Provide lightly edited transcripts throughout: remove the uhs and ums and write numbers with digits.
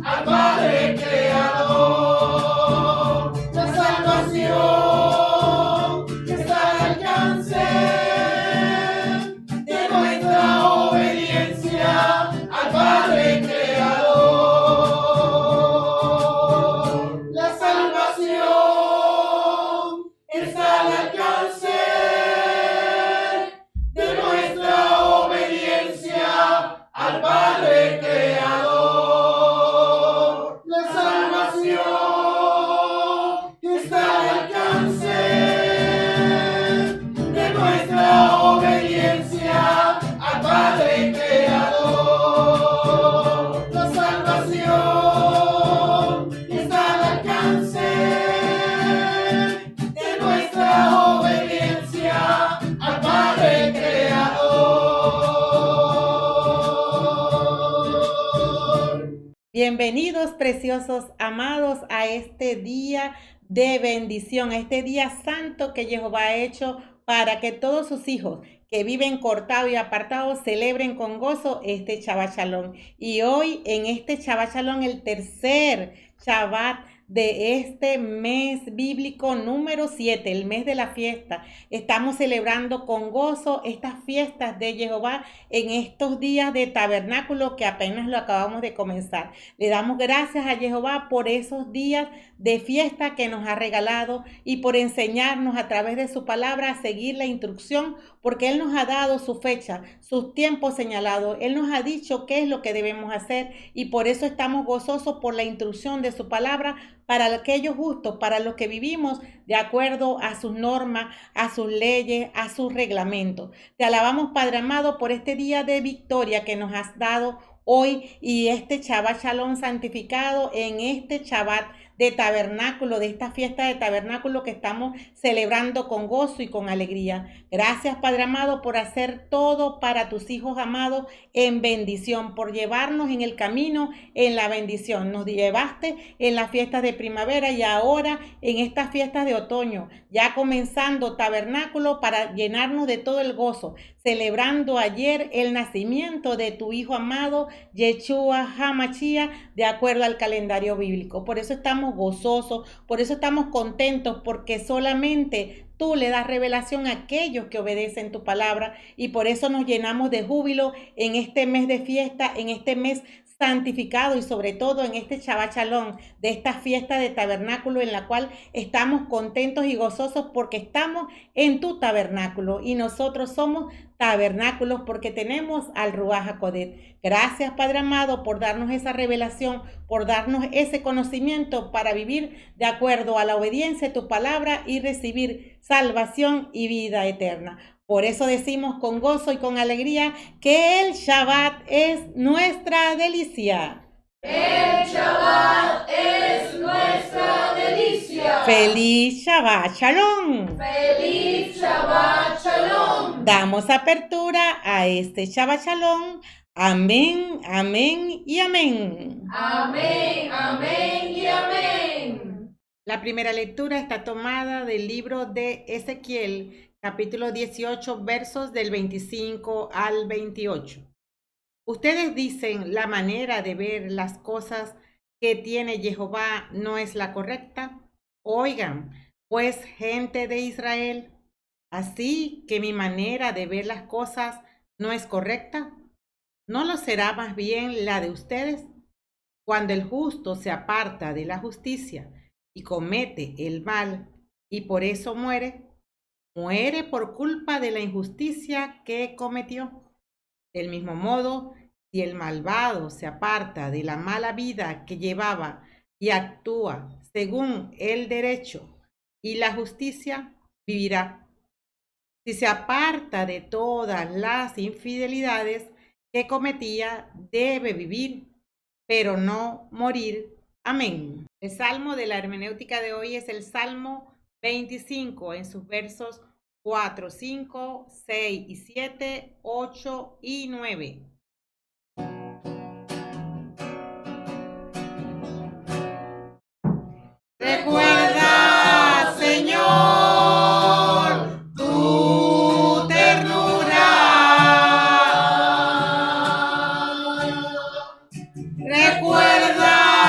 al Padre Creador. La salvación que está al alcance de nuestra obediencia al Padre Creador. La salvación está al alcance de nuestra obediencia al Padre Creador. La salvación está al alcance de nuestra obediencia al Padre Creador. La salvación está al alcance de nuestra obediencia al Padre Creador. Bienvenidos, preciosos amados, a este día de bendición, a este día santo que Jehová ha hecho para que todos sus hijos que viven cortados y apartados celebren con gozo este Shabbat Shalom. Y hoy en este Shabbat Shalom, el tercer Shabbat de este mes bíblico número 7, el mes de la fiesta, estamos celebrando con gozo estas fiestas de Jehová en estos días de tabernáculo que apenas lo acabamos de comenzar. Le damos gracias a Jehová por esos días de fiesta que nos ha regalado y por enseñarnos a través de su palabra a seguir la instrucción, porque Él nos ha dado su fecha, sus tiempos señalados. Él nos ha dicho qué es lo que debemos hacer y por eso estamos gozosos por la instrucción de su palabra para aquellos justos, para los que vivimos de acuerdo a sus normas, a sus leyes, a sus reglamentos. Te alabamos, Padre amado, por este día de victoria que nos has dado hoy y este Shabbat Shalom santificado en este Shabbat de tabernáculo, de esta fiesta de tabernáculo que estamos celebrando con gozo y con alegría. Gracias, Padre amado, por hacer todo para tus hijos amados en bendición, por llevarnos en el camino en la bendición. Nos llevaste en las fiestas de primavera y ahora en estas fiestas de otoño, ya comenzando tabernáculo para llenarnos de todo el gozo, celebrando ayer el nacimiento de tu Hijo amado, Yeshua HaMashiach, de acuerdo al calendario bíblico. Por eso estamos gozosos, por eso estamos contentos, porque solamente tú le das revelación a aquellos que obedecen tu palabra y por eso nos llenamos de júbilo en este mes de fiesta, en este mes santificado y sobre todo en este Shabbat Shalom, de esta fiesta de tabernáculo en la cual estamos contentos y gozosos porque estamos en tu tabernáculo y nosotros somos tabernáculos porque tenemos al Ruach HaKodesh. Gracias, Padre amado, por darnos esa revelación, por darnos ese conocimiento para vivir de acuerdo a la obediencia de tu palabra y recibir salvación y vida eterna. Por eso decimos con gozo y con alegría que el Shabbat es nuestra delicia. El Shabbat es nuestra delicia. ¡Feliz Shabbat Shalom! ¡Feliz Shabbat Shalom! Damos apertura a este Shabbat Shalom. Amén, amén y amén. Amén, amén y amén. La primera lectura está tomada del libro de Ezequiel, capítulo 18, versos del 25 al 28. Ustedes dicen, la manera de ver las cosas que tiene Jehová no es la correcta. Oigan, pues, gente de Israel, así que mi manera de ver las cosas no es correcta. ¿No lo será más bien la de ustedes? Cuando el justo se aparta de la justicia y comete el mal y por eso muere por culpa de la injusticia que cometió. Del mismo modo, si el malvado se aparta de la mala vida que llevaba y actúa según el derecho y la justicia, vivirá. Si se aparta de todas las infidelidades que cometía, debe vivir, pero no morir. Amén. El salmo de la hermenéutica de hoy es el Salmo 25 en sus versos 4, 5, 6 y 7, 8 y 9. Recuerda, Señor, tu ternura. Recuerda,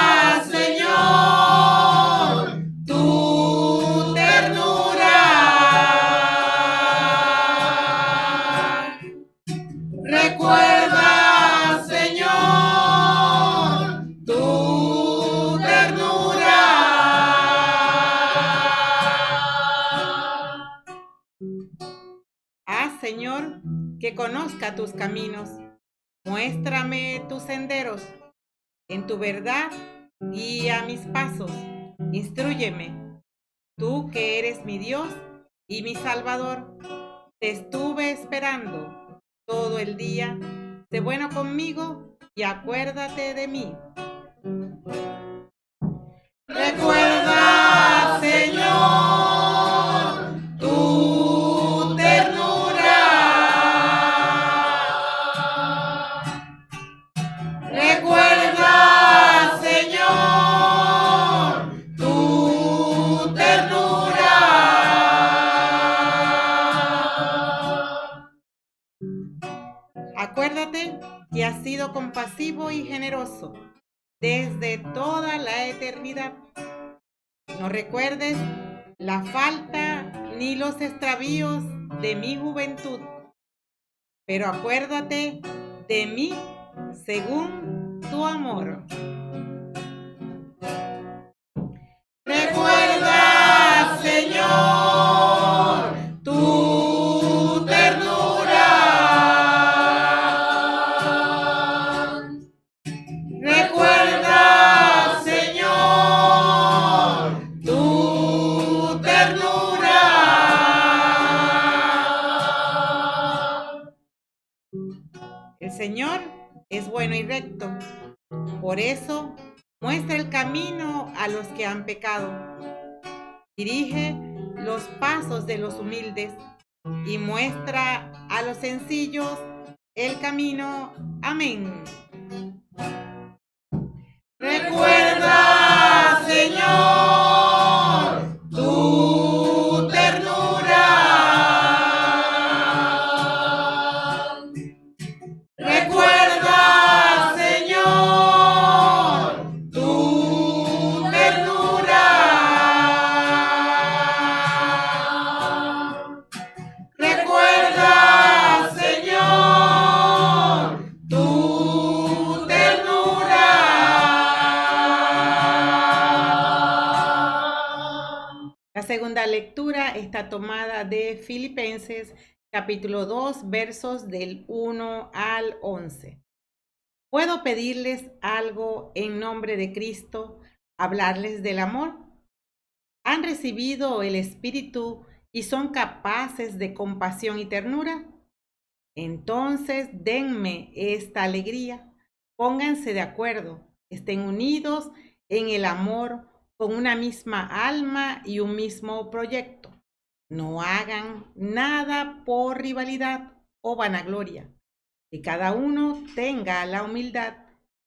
Señor, que conozca tus caminos. Muéstrame tus senderos. En tu verdad, guía mis pasos. Instrúyeme. Tú que eres mi Dios y mi Salvador. Te estuve esperando todo el día. Sé bueno conmigo y acuérdate de mí. Recuerda, Señor, tu ternura. Recuerda, Señor, tu ternura. Acuérdate que has sido compasivo y generoso desde toda la eternidad. No recuerdes la falta ni los extravíos de mi juventud, pero acuérdate de mí según tu amor. Recuerda, Señor, tu ternura. Recuerda, Señor, tu ternura. El Señor es bueno y recto. Por eso muestra el camino a los que han pecado. Dirige los pasos de los humildes y muestra a los sencillos el camino. Amén. Recuerda, Señor, tu ternura. Recuerda, Señor, tu ternura. Recuerda, Señor, tu ternura. La segunda lectura está tomada de Filipenses capítulo 2, versos del 1 al 11. ¿Puedo pedirles algo en nombre de Cristo, hablarles del amor? ¿Han recibido el Espíritu y son capaces de compasión y ternura? Entonces denme esta alegría, pónganse de acuerdo, estén unidos en el amor con una misma alma y un mismo proyecto. No hagan nada por rivalidad o vanagloria. Que cada uno tenga la humildad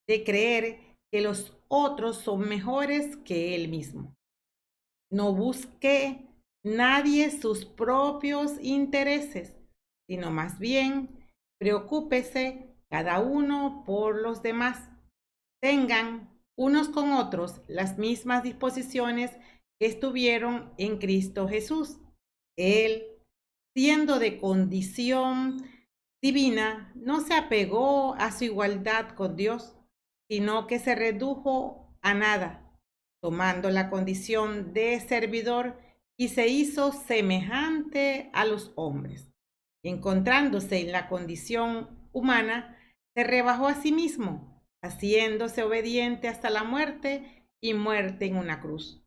de creer que los otros son mejores que él mismo. No busque nadie sus propios intereses, sino más bien preocúpese cada uno por los demás. Tengan unos con otros las mismas disposiciones que estuvieron en Cristo Jesús. Él, siendo de condición divina, no se apegó a su igualdad con Dios, sino que se redujo a nada, tomando la condición de servidor y se hizo semejante a los hombres. Encontrándose en la condición humana, se rebajó a sí mismo, haciéndose obediente hasta la muerte y muerte en una cruz.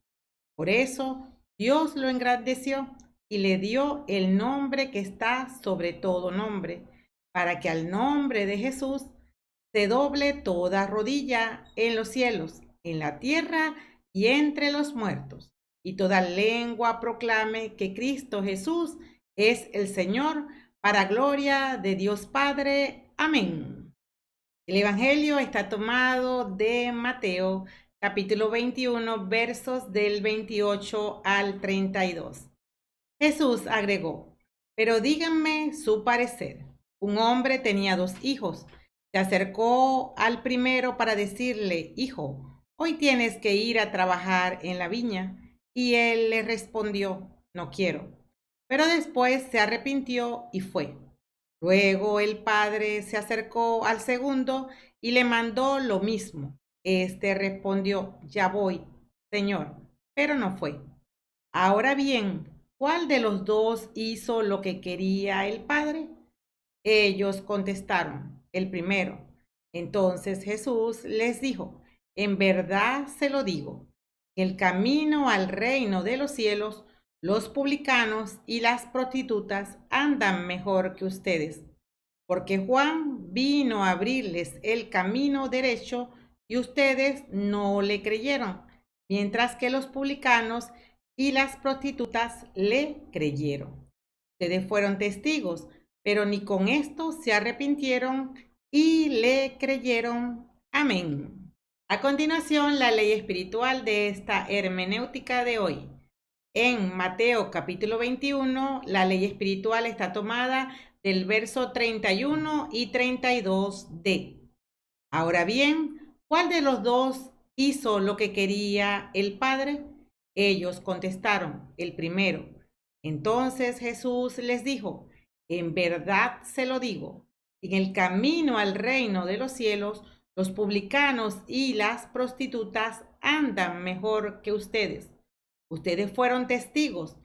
Por eso Dios lo engrandeció y le dio el nombre que está sobre todo nombre, para que al nombre de Jesús se doble toda rodilla en los cielos, en la tierra y entre los muertos, y toda lengua proclame que Cristo Jesús es el Señor, para gloria de Dios Padre. Amén. El Evangelio está tomado de Mateo, capítulo 21, versos del 28 al 32. Jesús agregó: pero díganme su parecer. Un hombre tenía 2 hijos. Se acercó al primero para decirle: hijo, hoy tienes que ir a trabajar en la viña. Y él le respondió: no quiero. Pero después se arrepintió y fue. Luego el padre se acercó al segundo y le mandó lo mismo. Este respondió: ya voy, Señor, pero no fue. Ahora bien, ¿cuál de los dos hizo lo que quería el Padre? Ellos contestaron, el primero. Entonces Jesús les dijo, en verdad se lo digo, el camino al reino de los cielos, los publicanos y las prostitutas andan mejor que ustedes, porque Juan vino a abrirles el camino derecho y ustedes no le creyeron, mientras que los publicanos y las prostitutas le creyeron. Ustedes fueron testigos, pero ni con esto se arrepintieron y le creyeron. Amén. A continuación, la ley espiritual de esta hermenéutica de hoy. En Mateo capítulo 21, la ley espiritual está tomada del verso 31 y 32d. Ahora bien, ¿cuál de los dos hizo lo que quería el Padre? Ellos contestaron, el primero. Entonces Jesús les dijo, en verdad se lo digo, en el camino al reino de los cielos, los publicanos y las prostitutas andan mejor que ustedes. Ustedes fueron testigos,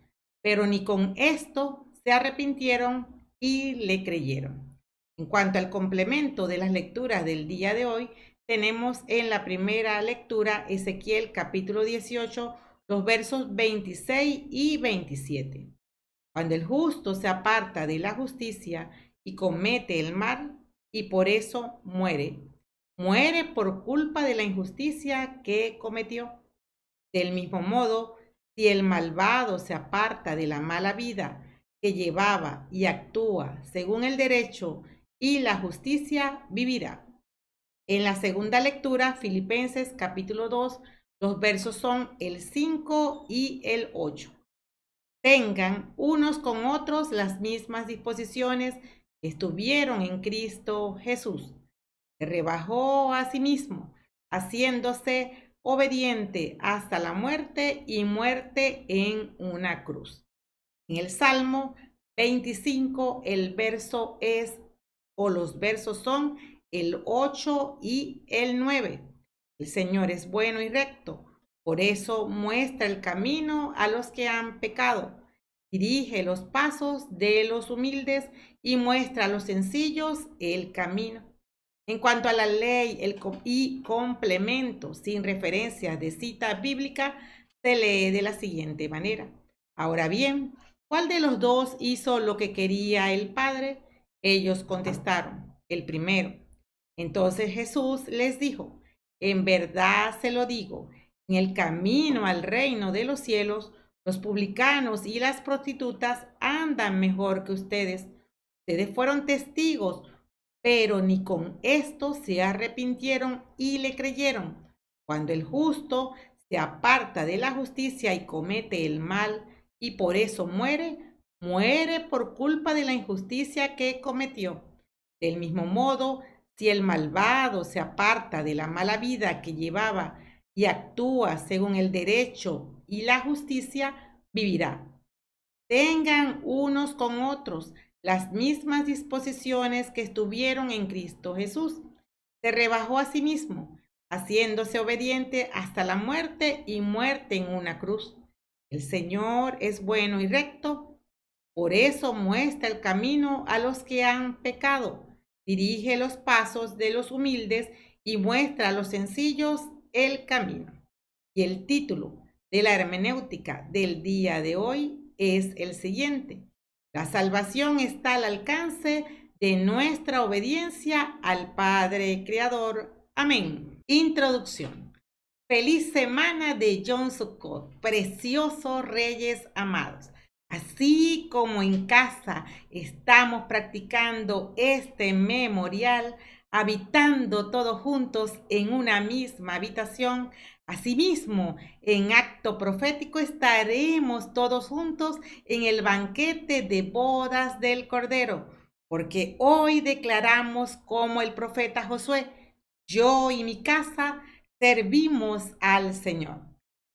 pero ni con esto se arrepintieron y le creyeron. En cuanto al complemento de las lecturas del día de hoy, tenemos en la primera lectura Ezequiel capítulo 18, los versos 26 y 27. Cuando el justo se aparta de la justicia y comete el mal, y por eso muere. Muere por culpa de la injusticia que cometió. Del mismo modo, si el malvado se aparta de la mala vida que llevaba y actúa según el derecho y la justicia, vivirá. En la segunda lectura, Filipenses capítulo 2, los versos son el 5 y el 8. Tengan unos con otros las mismas disposiciones que estuvieron en Cristo Jesús. Se rebajó a sí mismo, haciéndose obediente hasta la muerte y muerte en una cruz. En el Salmo 25, el verso es, o los versos son el 8 y el 9. El Señor es bueno y recto, por eso muestra el camino a los que han pecado. Dirige los pasos de los humildes y muestra a los sencillos el camino. En cuanto a la ley y complemento sin referencia de cita bíblica, se lee de la siguiente manera. Ahora bien, ¿cuál de los dos hizo lo que quería el Padre? Ellos contestaron, el primero. Entonces Jesús les dijo, en verdad se lo digo, en el camino al reino de los cielos, los publicanos y las prostitutas andan mejor que ustedes. Ustedes fueron testigos, pero ni con esto se arrepintieron y le creyeron. Cuando el justo se aparta de la justicia y comete el mal y por eso muere, muere por culpa de la injusticia que cometió. Del mismo modo, si el malvado se aparta de la mala vida que llevaba y actúa según el derecho y la justicia, vivirá. Tengan unos con otros las mismas disposiciones que estuvieron en Cristo Jesús. Se rebajó a sí mismo, haciéndose obediente hasta la muerte y muerte en una cruz. El Señor es bueno y recto, por eso muestra el camino a los que han pecado, dirige los pasos de los humildes y muestra a los sencillos el camino. Y el título de la hermenéutica del día de hoy es el siguiente. La salvación está al alcance de nuestra obediencia al Padre Creador. Amén. Introducción. Feliz semana de Yom Sukkot, preciosos reyes amados. Así como en casa estamos practicando este memorial, habitando todos juntos en una misma habitación, asimismo, en acto profético estaremos todos juntos en el banquete de bodas del Cordero, porque hoy declaramos como el profeta Josué, yo y mi casa servimos al Señor.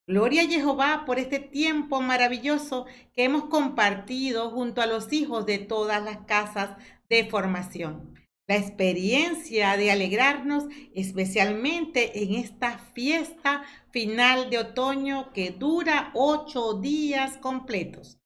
Gloria a Jehová por este tiempo maravilloso que hemos compartido junto a los hijos de todas las casas de formación. La experiencia de alegrarnos especialmente en esta fiesta final de otoño que dura 8 días completos.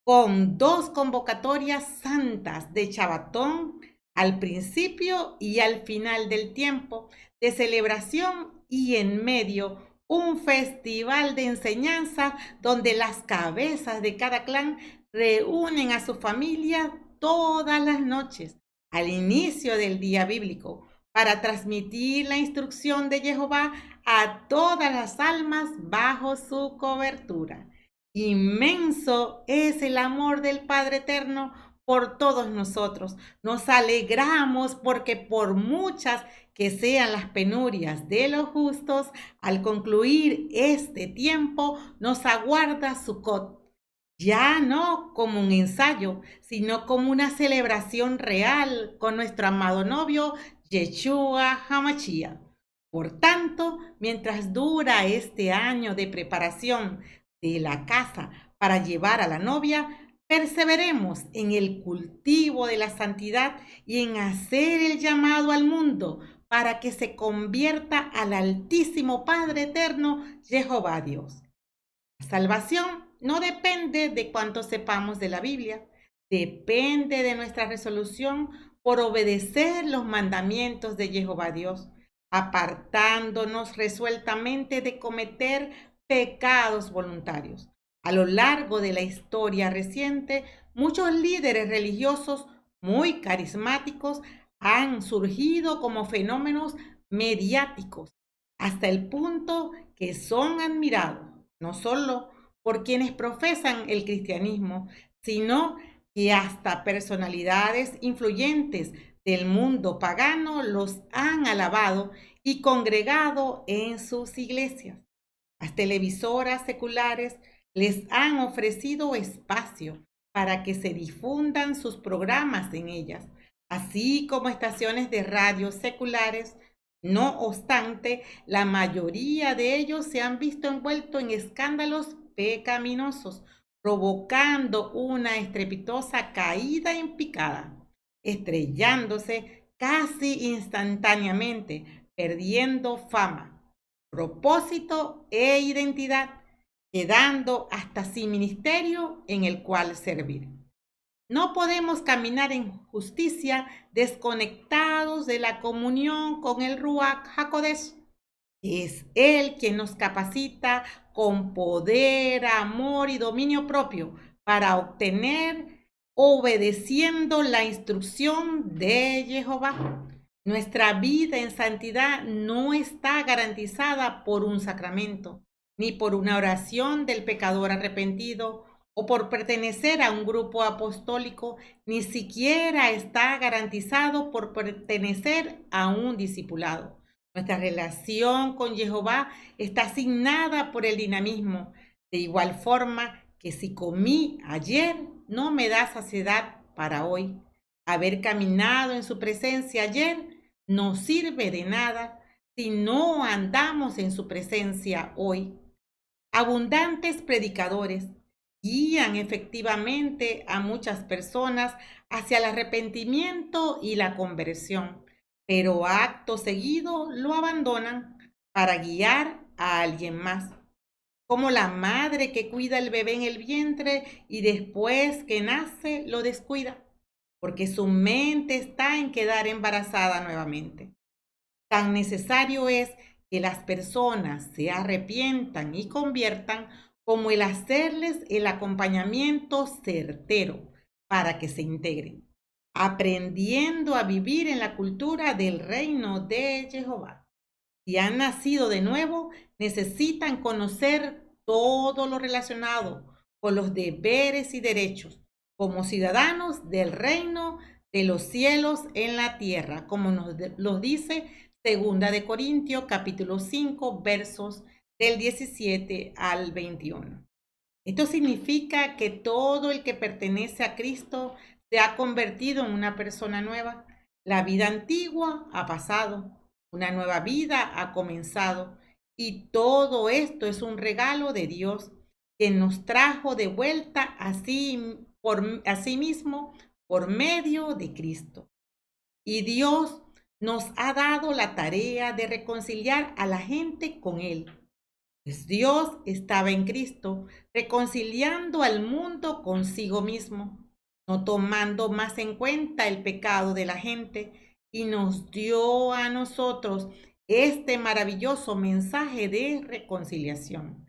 con 2 convocatorias santas de Chabatón al principio y al final del tiempo de celebración, y en medio un festival de enseñanza donde las cabezas de cada clan reúnen a su familia todas las noches al inicio del día bíblico para transmitir la instrucción de Jehová a todas las almas bajo su cobertura. Inmenso es el amor del Padre Eterno por todos nosotros. Nos alegramos porque por muchas que sean las penurias de los justos, al concluir este tiempo nos aguarda Sucot, ya no como un ensayo, sino como una celebración real con nuestro amado novio Yeshua HaMashiach. Por tanto, mientras dura este año de preparación de la casa para llevar a la novia, perseveremos en el cultivo de la santidad y en hacer el llamado al mundo para que se convierta al Altísimo Padre Eterno, Jehová Dios. La salvación no depende de cuánto sepamos de la Biblia, depende de nuestra resolución por obedecer los mandamientos de Jehová Dios, apartándonos resueltamente de cometer pecados voluntarios. A lo largo de la historia reciente, muchos líderes religiosos muy carismáticos han surgido como fenómenos mediáticos, hasta el punto que son admirados, no solo por quienes profesan el cristianismo, sino que hasta personalidades influyentes del mundo pagano los han alabado y congregado en sus iglesias. Las televisoras seculares les han ofrecido espacio para que se difundan sus programas en ellas, así como estaciones de radio seculares. No obstante, la mayoría de ellos se han visto envueltos en escándalos pecaminosos, provocando una estrepitosa caída en picada, estrellándose casi instantáneamente, perdiendo fama, propósito e identidad, quedando hasta sin ministerio en el cual servir. No podemos caminar en justicia desconectados de la comunión con el Ruach HaKodesh. Es Él quien nos capacita con poder, amor y dominio propio para obtener obedeciendo la instrucción de Jehová. Nuestra vida en santidad no está garantizada por un sacramento, ni por una oración del pecador arrepentido, o por pertenecer a un grupo apostólico, ni siquiera está garantizado por pertenecer a un discipulado. Nuestra relación con Jehová está asignada por el dinamismo, de igual forma que si comí ayer, no me da saciedad para hoy. Haber caminado en su presencia ayer no sirve de nada si no andamos en su presencia hoy. Abundantes predicadores guían efectivamente a muchas personas hacia el arrepentimiento y la conversión, pero acto seguido lo abandonan para guiar a alguien más, como la madre que cuida el bebé en el vientre y después que nace lo descuida, porque su mente está en quedar embarazada nuevamente. Tan necesario es que las personas se arrepientan y conviertan como el hacerles el acompañamiento certero para que se integren, aprendiendo a vivir en la cultura del reino de Jehová. Si han nacido de nuevo, necesitan conocer todo lo relacionado con los deberes y derechos como ciudadanos del reino de los cielos en la tierra, como nos lo dice 2 de Corintios capítulo 5 versos del 17 al 21. Esto significa que todo el que pertenece a Cristo se ha convertido en una persona nueva. La vida antigua ha pasado, una nueva vida ha comenzado, y todo esto es un regalo de Dios que nos trajo de vuelta a sí mismo por medio de Cristo. Y Dios nos ha dado la tarea de reconciliar a la gente con Él. Pues Dios estaba en Cristo, reconciliando al mundo consigo mismo, no tomando más en cuenta el pecado de la gente, y nos dio a nosotros este maravilloso mensaje de reconciliación.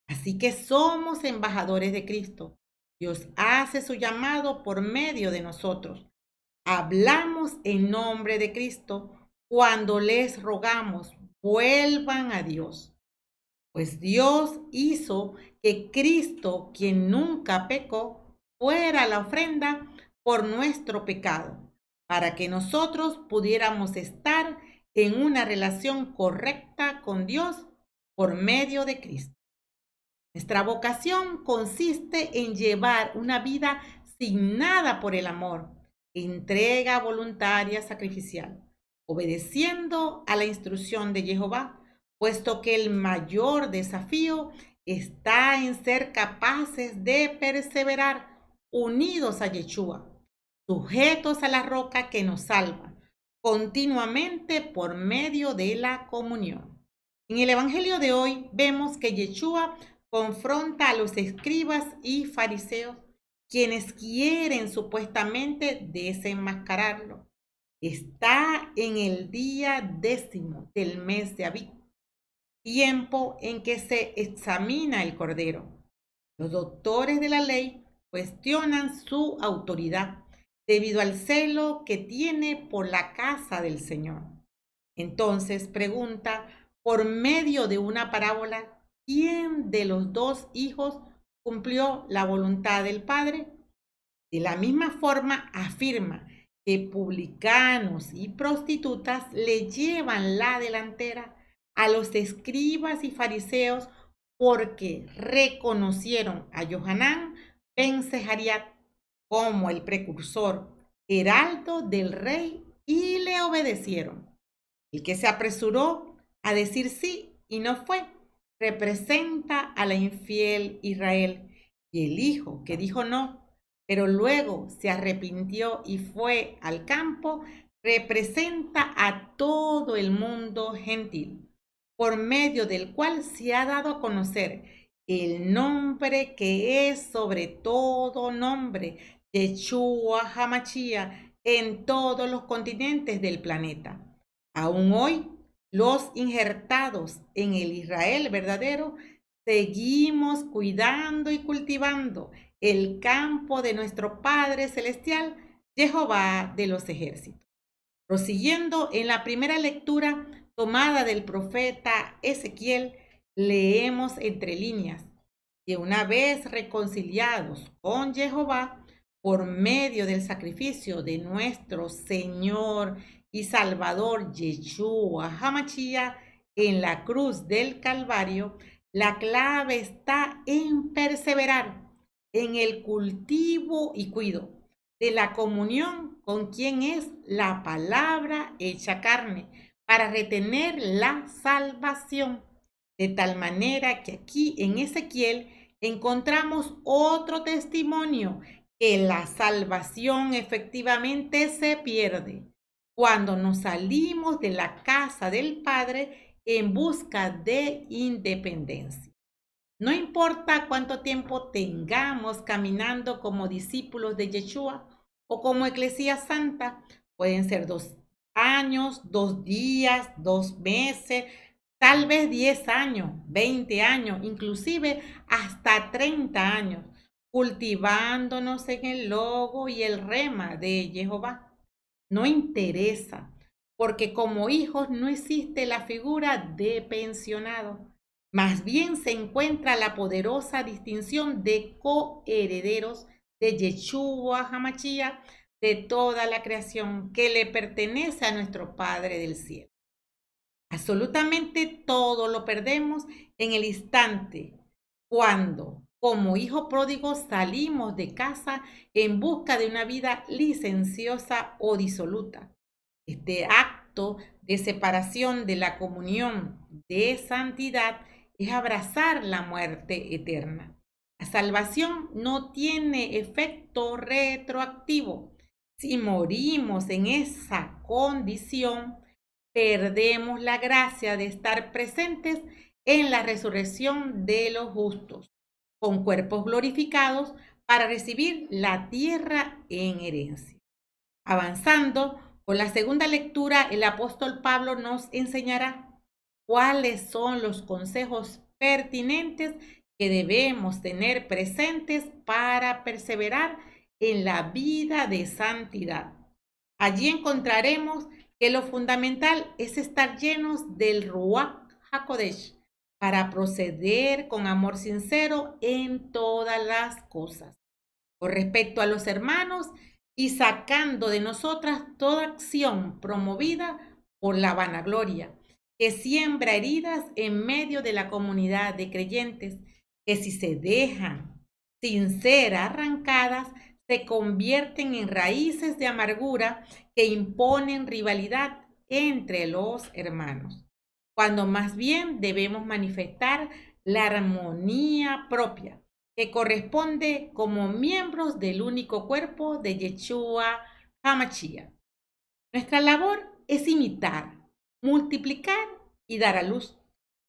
Así que somos embajadores de Cristo. Dios hace su llamado por medio de nosotros. Hablamos en nombre de Cristo cuando les rogamos, vuelvan a Dios. Pues Dios hizo que Cristo, quien nunca pecó, fuera la ofrenda por nuestro pecado, para que nosotros pudiéramos estar en una relación correcta con Dios por medio de Cristo. Nuestra vocación consiste en llevar una vida sin nada por el amor, entrega voluntaria sacrificial, obedeciendo a la instrucción de Jehová, puesto que el mayor desafío está en ser capaces de perseverar unidos a Yeshua, sujetos a la roca que nos salva, continuamente por medio de la comunión. En el Evangelio de hoy vemos que Yeshua confronta a los escribas y fariseos, quienes quieren supuestamente desenmascararlo. Está en el día 10º del mes de Abib, tiempo en que se examina el Cordero. Los doctores de la ley cuestionan su autoridad debido al celo que tiene por la casa del Señor. Entonces pregunta por medio de una parábola, ¿quién de los dos hijos cumplió la voluntad del Padre? De la misma forma afirma que publicanos y prostitutas le llevan la delantera a los escribas y fariseos porque reconocieron a Johanán ben Zechariah como el precursor, heraldo del rey, y le obedecieron. El que se apresuró a decir sí y no fue, representa a la infiel Israel, y el hijo que dijo no, pero luego se arrepintió y fue al campo, representa a todo el mundo gentil, por medio del cual se ha dado a conocer el nombre que es sobre todo nombre, Yeshua HaMashiach, en todos los continentes del planeta. Aún hoy, los injertados en el Israel verdadero, seguimos cuidando y cultivando el campo de nuestro Padre Celestial, Jehová de los ejércitos. Prosiguiendo en la primera lectura tomada del profeta Ezequiel, leemos entre líneas que una vez reconciliados con Jehová por medio del sacrificio de nuestro Señor y Salvador Yeshua HaMashiach en la cruz del Calvario, la clave está en perseverar en el cultivo y cuidado de la comunión con quien es la palabra hecha carne, para retener la salvación. De tal manera que aquí en Ezequiel encontramos otro testimonio que la salvación efectivamente se pierde cuando nos salimos de la casa del Padre en busca de independencia. No importa cuánto tiempo tengamos caminando como discípulos de Yeshua o como Eclesia Santa, pueden ser 2 años, 2 días, 2 meses, tal vez 10 años, 20 años, inclusive hasta 30 años, cultivándonos en el logo y el rema de Jehová. No interesa, porque como hijos no existe la figura de pensionado. Más bien se encuentra la poderosa distinción de coherederos de Yeshua HaMashiach, de toda la creación que le pertenece a nuestro Padre del cielo. Absolutamente todo lo perdemos en el instante cuando, como hijo pródigo, salimos de casa en busca de una vida licenciosa o disoluta. Este acto de separación de la comunión de santidad es abrazar la muerte eterna. La salvación no tiene efecto retroactivo. Si morimos en esa condición, perdemos la gracia de estar presentes en la resurrección de los justos, con cuerpos glorificados para recibir la tierra en herencia. Avanzando con la segunda lectura, el apóstol Pablo nos enseñará cuáles son los consejos pertinentes que debemos tener presentes para perseverar en la vida de santidad. Allí encontraremos que lo fundamental es estar llenos del Ruach HaKodesh para proceder con amor sincero en todas las cosas. Con respecto a los hermanos y sacando de nosotras toda acción promovida por la vanagloria, que siembra heridas en medio de la comunidad de creyentes, que si se dejan sin ser arrancadas, se convierten en raíces de amargura que imponen rivalidad entre los hermanos, cuando más bien debemos manifestar la armonía propia que corresponde como miembros del único cuerpo de Yeshua HaMashiach. Nuestra labor es imitar, multiplicar y dar a luz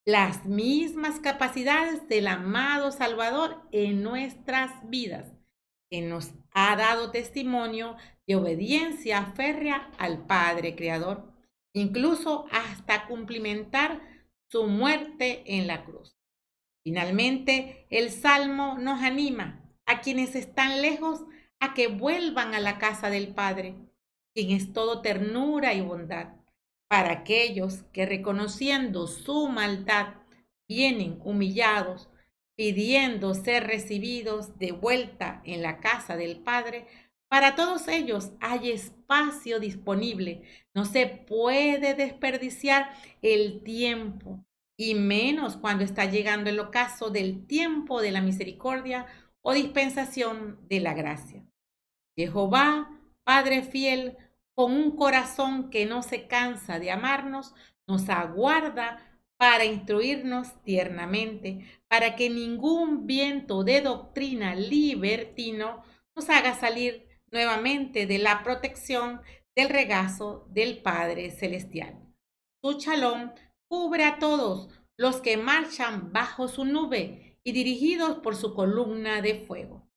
las mismas capacidades del amado Salvador en nuestras vidas, que nos ha dado testimonio de obediencia férrea al Padre Creador, incluso hasta cumplimentar su muerte en la cruz. Finalmente, el Salmo nos anima a quienes están lejos a que vuelvan a la casa del Padre, quien es todo ternura y bondad, para aquellos que reconociendo su maldad vienen humillados, pidiendo ser recibidos de vuelta en la casa del Padre. Para todos ellos hay espacio disponible. No se puede desperdiciar el tiempo, y menos cuando está llegando el ocaso del tiempo de la misericordia o dispensación de la gracia. Jehová, Padre fiel, con un corazón que no se cansa de amarnos, nos aguarda para instruirnos tiernamente, para que ningún viento de doctrina libertino nos haga salir nuevamente de la protección del regazo del Padre Celestial. Su shalom cubre a todos los que marchan bajo su nube y dirigidos por su columna de fuego.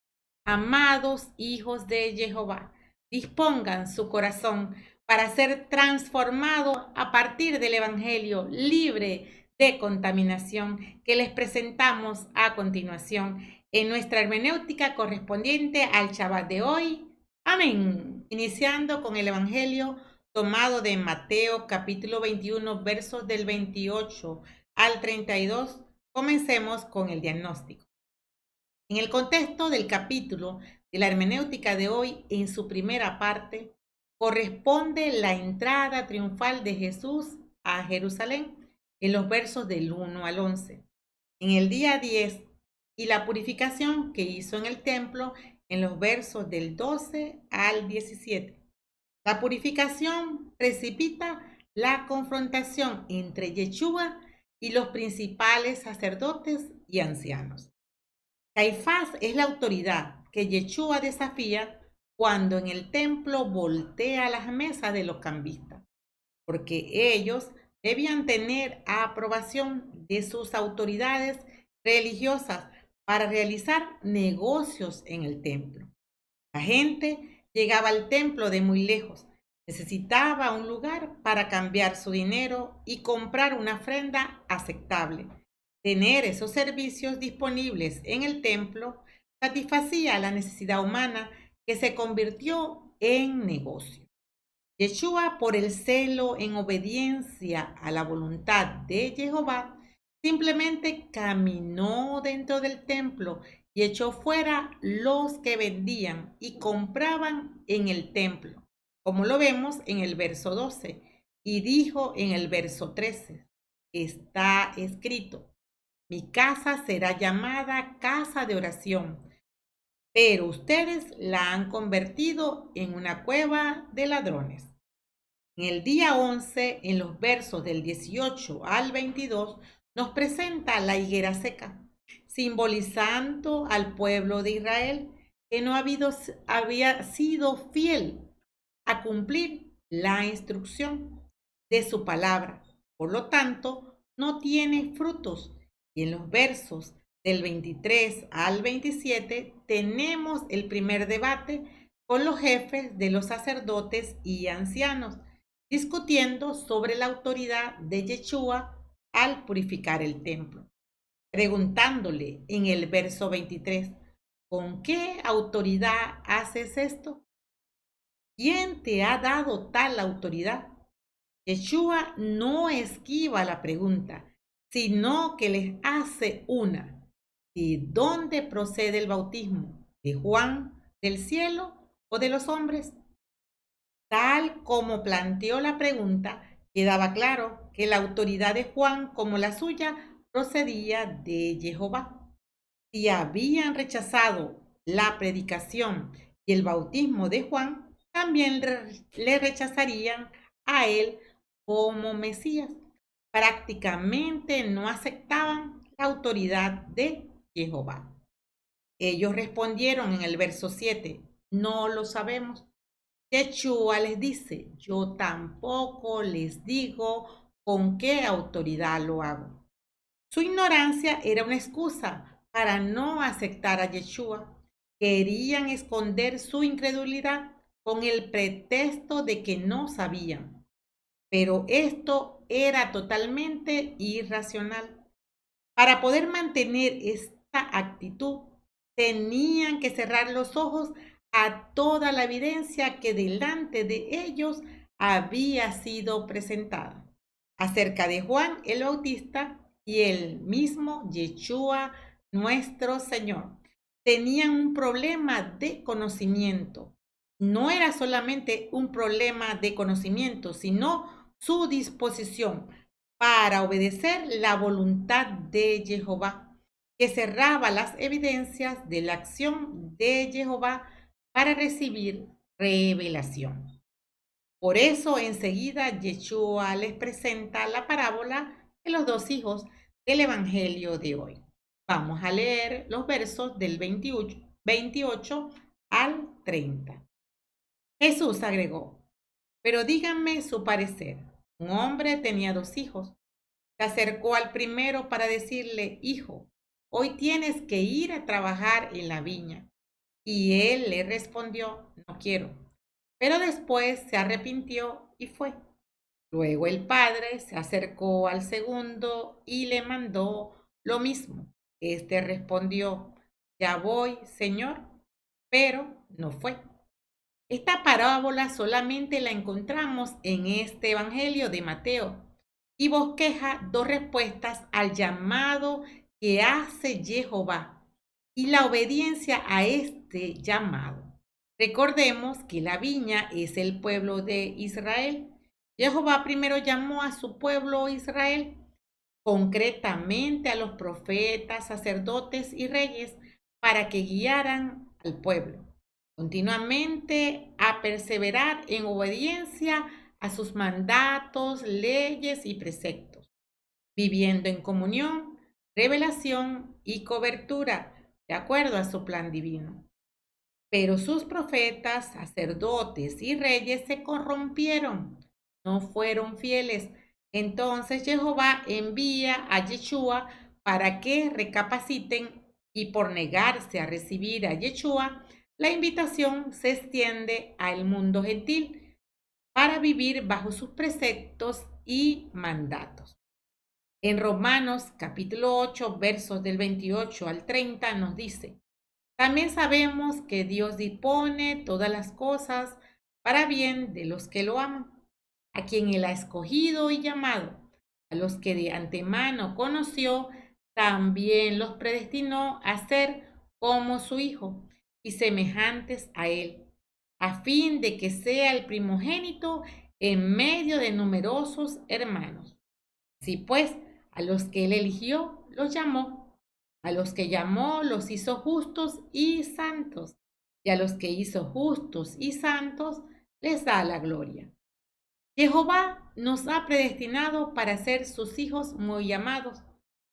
Amados hijos de Jehová, dispongan su corazón para ser transformado a partir del Evangelio libre de contaminación que les presentamos a continuación en nuestra hermenéutica correspondiente al Shabbat de hoy. Amén. Iniciando con el Evangelio tomado de Mateo capítulo 21, versos del 28 al 32, comencemos con el diagnóstico. En el contexto del capítulo de la hermenéutica de hoy, en su primera parte, corresponde la entrada triunfal de Jesús a Jerusalén en los versos del 1 al 11. En el día 10 y la purificación que hizo en el templo en los versos del 12 al 17. La purificación precipita la confrontación entre Yeshua y los principales sacerdotes y ancianos. Caifás es la autoridad que Yeshua desafía cuando en el templo voltea las mesas de los cambistas, porque ellos debían tener aprobación de sus autoridades religiosas para realizar negocios en el templo. La gente llegaba al templo de muy lejos, necesitaba un lugar para cambiar su dinero y comprar una ofrenda aceptable. Tener esos servicios disponibles en el templo satisfacía la necesidad humana que se convirtió en negocio. Yeshua, por el celo en obediencia a la voluntad de Jehová, simplemente caminó dentro del templo y echó fuera los que vendían y compraban en el templo, como lo vemos en el verso 12, y dijo en el verso 13, está escrito: mi casa será llamada casa de oración, pero ustedes la han convertido en una cueva de ladrones. En el día 11, en los versos del 18 al 22, nos presenta la higuera seca, simbolizando al pueblo de Israel que no había sido fiel a cumplir la instrucción de su palabra. Por lo tanto, no tiene frutos. Y en los versos del 23 al 27 tenemos el primer debate con los jefes de los sacerdotes y ancianos, discutiendo sobre la autoridad de Yeshua al purificar el templo, preguntándole en el verso 23, ¿con qué autoridad haces esto? ¿Quién te ha dado tal autoridad? Yeshua no esquiva la pregunta, sino que les hace una. ¿De dónde procede el bautismo? ¿De Juan, del cielo o de los hombres? Tal como planteó la pregunta, quedaba claro que la autoridad de Juan, como la suya, procedía de Jehová. Si habían rechazado la predicación y el bautismo de Juan, también le rechazarían a él como Mesías. Prácticamente no aceptaban la autoridad de Jehová. Ellos respondieron en el verso 7, no lo sabemos. Yeshua les dice, yo tampoco les digo con qué autoridad lo hago. Su ignorancia era una excusa para no aceptar a Yeshua. Querían esconder su incredulidad con el pretexto de que no sabían. Pero esto era totalmente irracional. Para poder mantener esta actitud, tenían que cerrar los ojos a toda la evidencia que delante de ellos había sido presentada acerca de Juan el Bautista y el mismo Yeshua, nuestro Señor. Tenían un problema de conocimiento. No era solamente un problema de conocimiento, sino su disposición para obedecer la voluntad de Jehová, que cerraba las evidencias de la acción de Jehová para recibir revelación. Por eso enseguida Yeshua les presenta la parábola de los dos hijos del Evangelio de hoy. Vamos a leer los versos del 28 al 30. Jesús agregó, pero díganme su parecer. Un hombre tenía dos hijos. Se acercó al primero para decirle, hijo, hoy tienes que ir a trabajar en la viña. Y él le respondió, no quiero. Pero después se arrepintió y fue. Luego el padre se acercó al segundo y le mandó lo mismo. Este respondió, ya voy, Señor, pero no fue. Esta parábola solamente la encontramos en este Evangelio de Mateo y bosqueja dos respuestas al llamado que hace Jehová y la obediencia a este llamado. Recordemos que la viña es el pueblo de Israel. Jehová primero llamó a su pueblo Israel, concretamente a los profetas, sacerdotes y reyes, para que guiaran al pueblo continuamente a perseverar en obediencia a sus mandatos, leyes y preceptos, viviendo en comunión, revelación y cobertura, de acuerdo a su plan divino. Pero sus profetas, sacerdotes y reyes se corrompieron, no fueron fieles. Entonces Jehová envía a Yeshua para que recapaciten y por negarse a recibir a Yeshua, la invitación se extiende al mundo gentil para vivir bajo sus preceptos y mandatos. En Romanos capítulo 8, versos del 28 al 30 nos dice, también sabemos que Dios dispone todas las cosas para bien de los que lo aman, a quien Él ha escogido y llamado, a los que de antemano conoció, también los predestinó a ser como su Hijo y semejantes a Él, a fin de que sea el primogénito en medio de numerosos hermanos. Así pues, a los que Él eligió, los llamó. A los que llamó, los hizo justos y santos. Y a los que hizo justos y santos, les da la gloria. Jehová nos ha predestinado para ser sus hijos muy amados,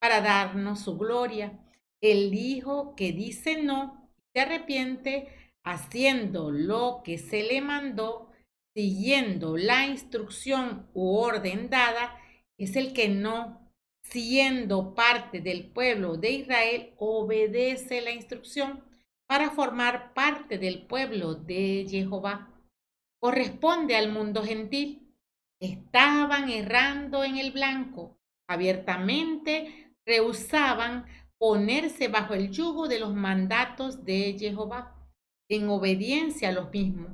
para darnos su gloria. El hijo que dice no, se arrepiente haciendo lo que se le mandó, siguiendo la instrucción u orden dada, es el que no siendo parte del pueblo de Israel, obedece la instrucción para formar parte del pueblo de Jehová. Corresponde al mundo gentil. Estaban errando en el blanco. Abiertamente rehusaban ponerse bajo el yugo de los mandatos de Jehová, en obediencia a los mismos.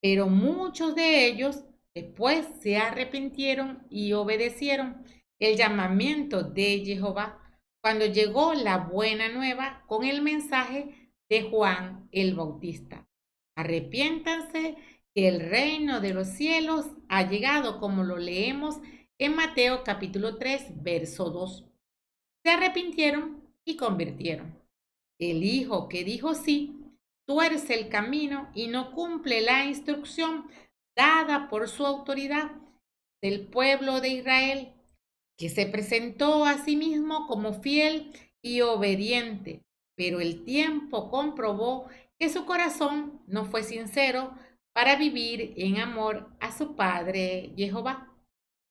Pero muchos de ellos después se arrepintieron y obedecieron el llamamiento de Jehová cuando llegó la buena nueva con el mensaje de Juan el Bautista. Arrepiéntanse que el reino de los cielos ha llegado, como lo leemos en Mateo capítulo 3, verso 2. Se arrepintieron y convirtieron. El hijo que dijo sí, tuerce el camino y no cumple la instrucción dada por su autoridad del pueblo de Israel, que se presentó a sí mismo como fiel y obediente, pero el tiempo comprobó que su corazón no fue sincero para vivir en amor a su padre Jehová.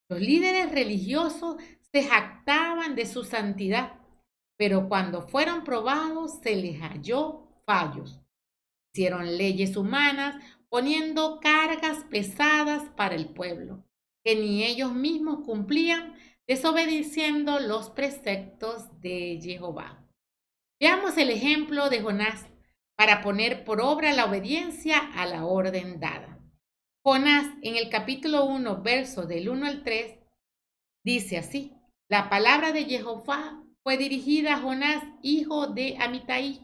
Los líderes religiosos se jactaban de su santidad, pero cuando fueron probados se les halló fallos. Hicieron leyes humanas poniendo cargas pesadas para el pueblo, que ni ellos mismos cumplían, desobedeciendo los preceptos de Jehová. Veamos el ejemplo de Jonás para poner por obra la obediencia a la orden dada. Jonás, en el capítulo 1, versos del 1 al 3, dice así: la palabra de Jehová fue dirigida a Jonás, hijo de Amitai,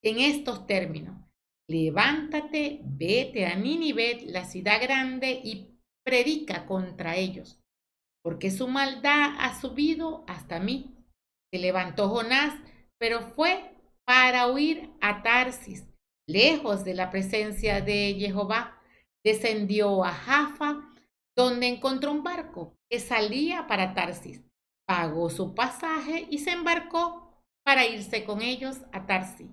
en estos términos: levántate, vete a Nínive, la ciudad grande, y predica contra ellos, porque su maldad ha subido hasta mí. Se levantó Jonás, pero fue para huir a Tarsis, lejos de la presencia de Jehová. Descendió a Jaffa, donde encontró un barco que salía para Tarsis. Pagó su pasaje y se embarcó para irse con ellos a Tarsis,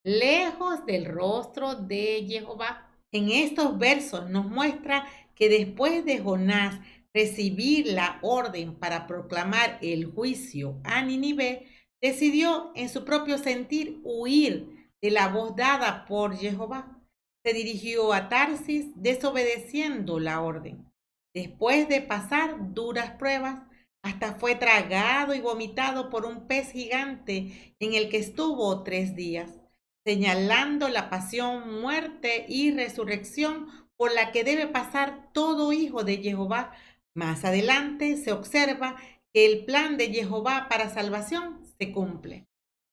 lejos del rostro de Jehová. En estos versos nos muestra que después de Jonás recibir la orden para proclamar el juicio a Nínive, decidió en su propio sentir huir de la voz dada por Jehová. Se dirigió a Tarsis desobedeciendo la orden. Después de pasar duras pruebas, hasta fue tragado y vomitado por un pez gigante en el que estuvo 3 días, señalando la pasión, muerte y resurrección por la que debe pasar todo hijo de Jehová. Más adelante se observa que el plan de Jehová para salvación se cumple.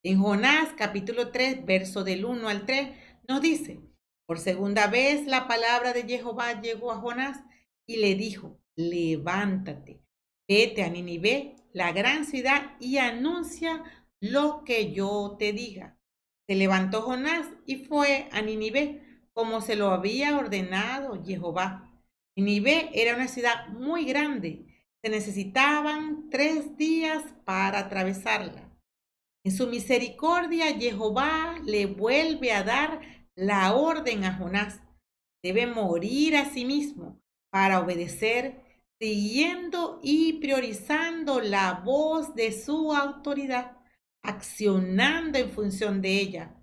En Jonás capítulo 3, verso del 1 al 3, nos dice: por segunda vez la palabra de Jehová llegó a Jonás y le dijo: levántate, vete a Nínive, la gran ciudad, y anuncia lo que yo te diga. Se levantó Jonás y fue a Nínive, como se lo había ordenado Jehová. Nínive era una ciudad muy grande. Se necesitaban 3 días para atravesarla. En su misericordia, Jehová le vuelve a dar la orden a Jonás. Debe morir a sí mismo para obedecer, siguiendo y priorizando la voz de su autoridad, accionando en función de ella.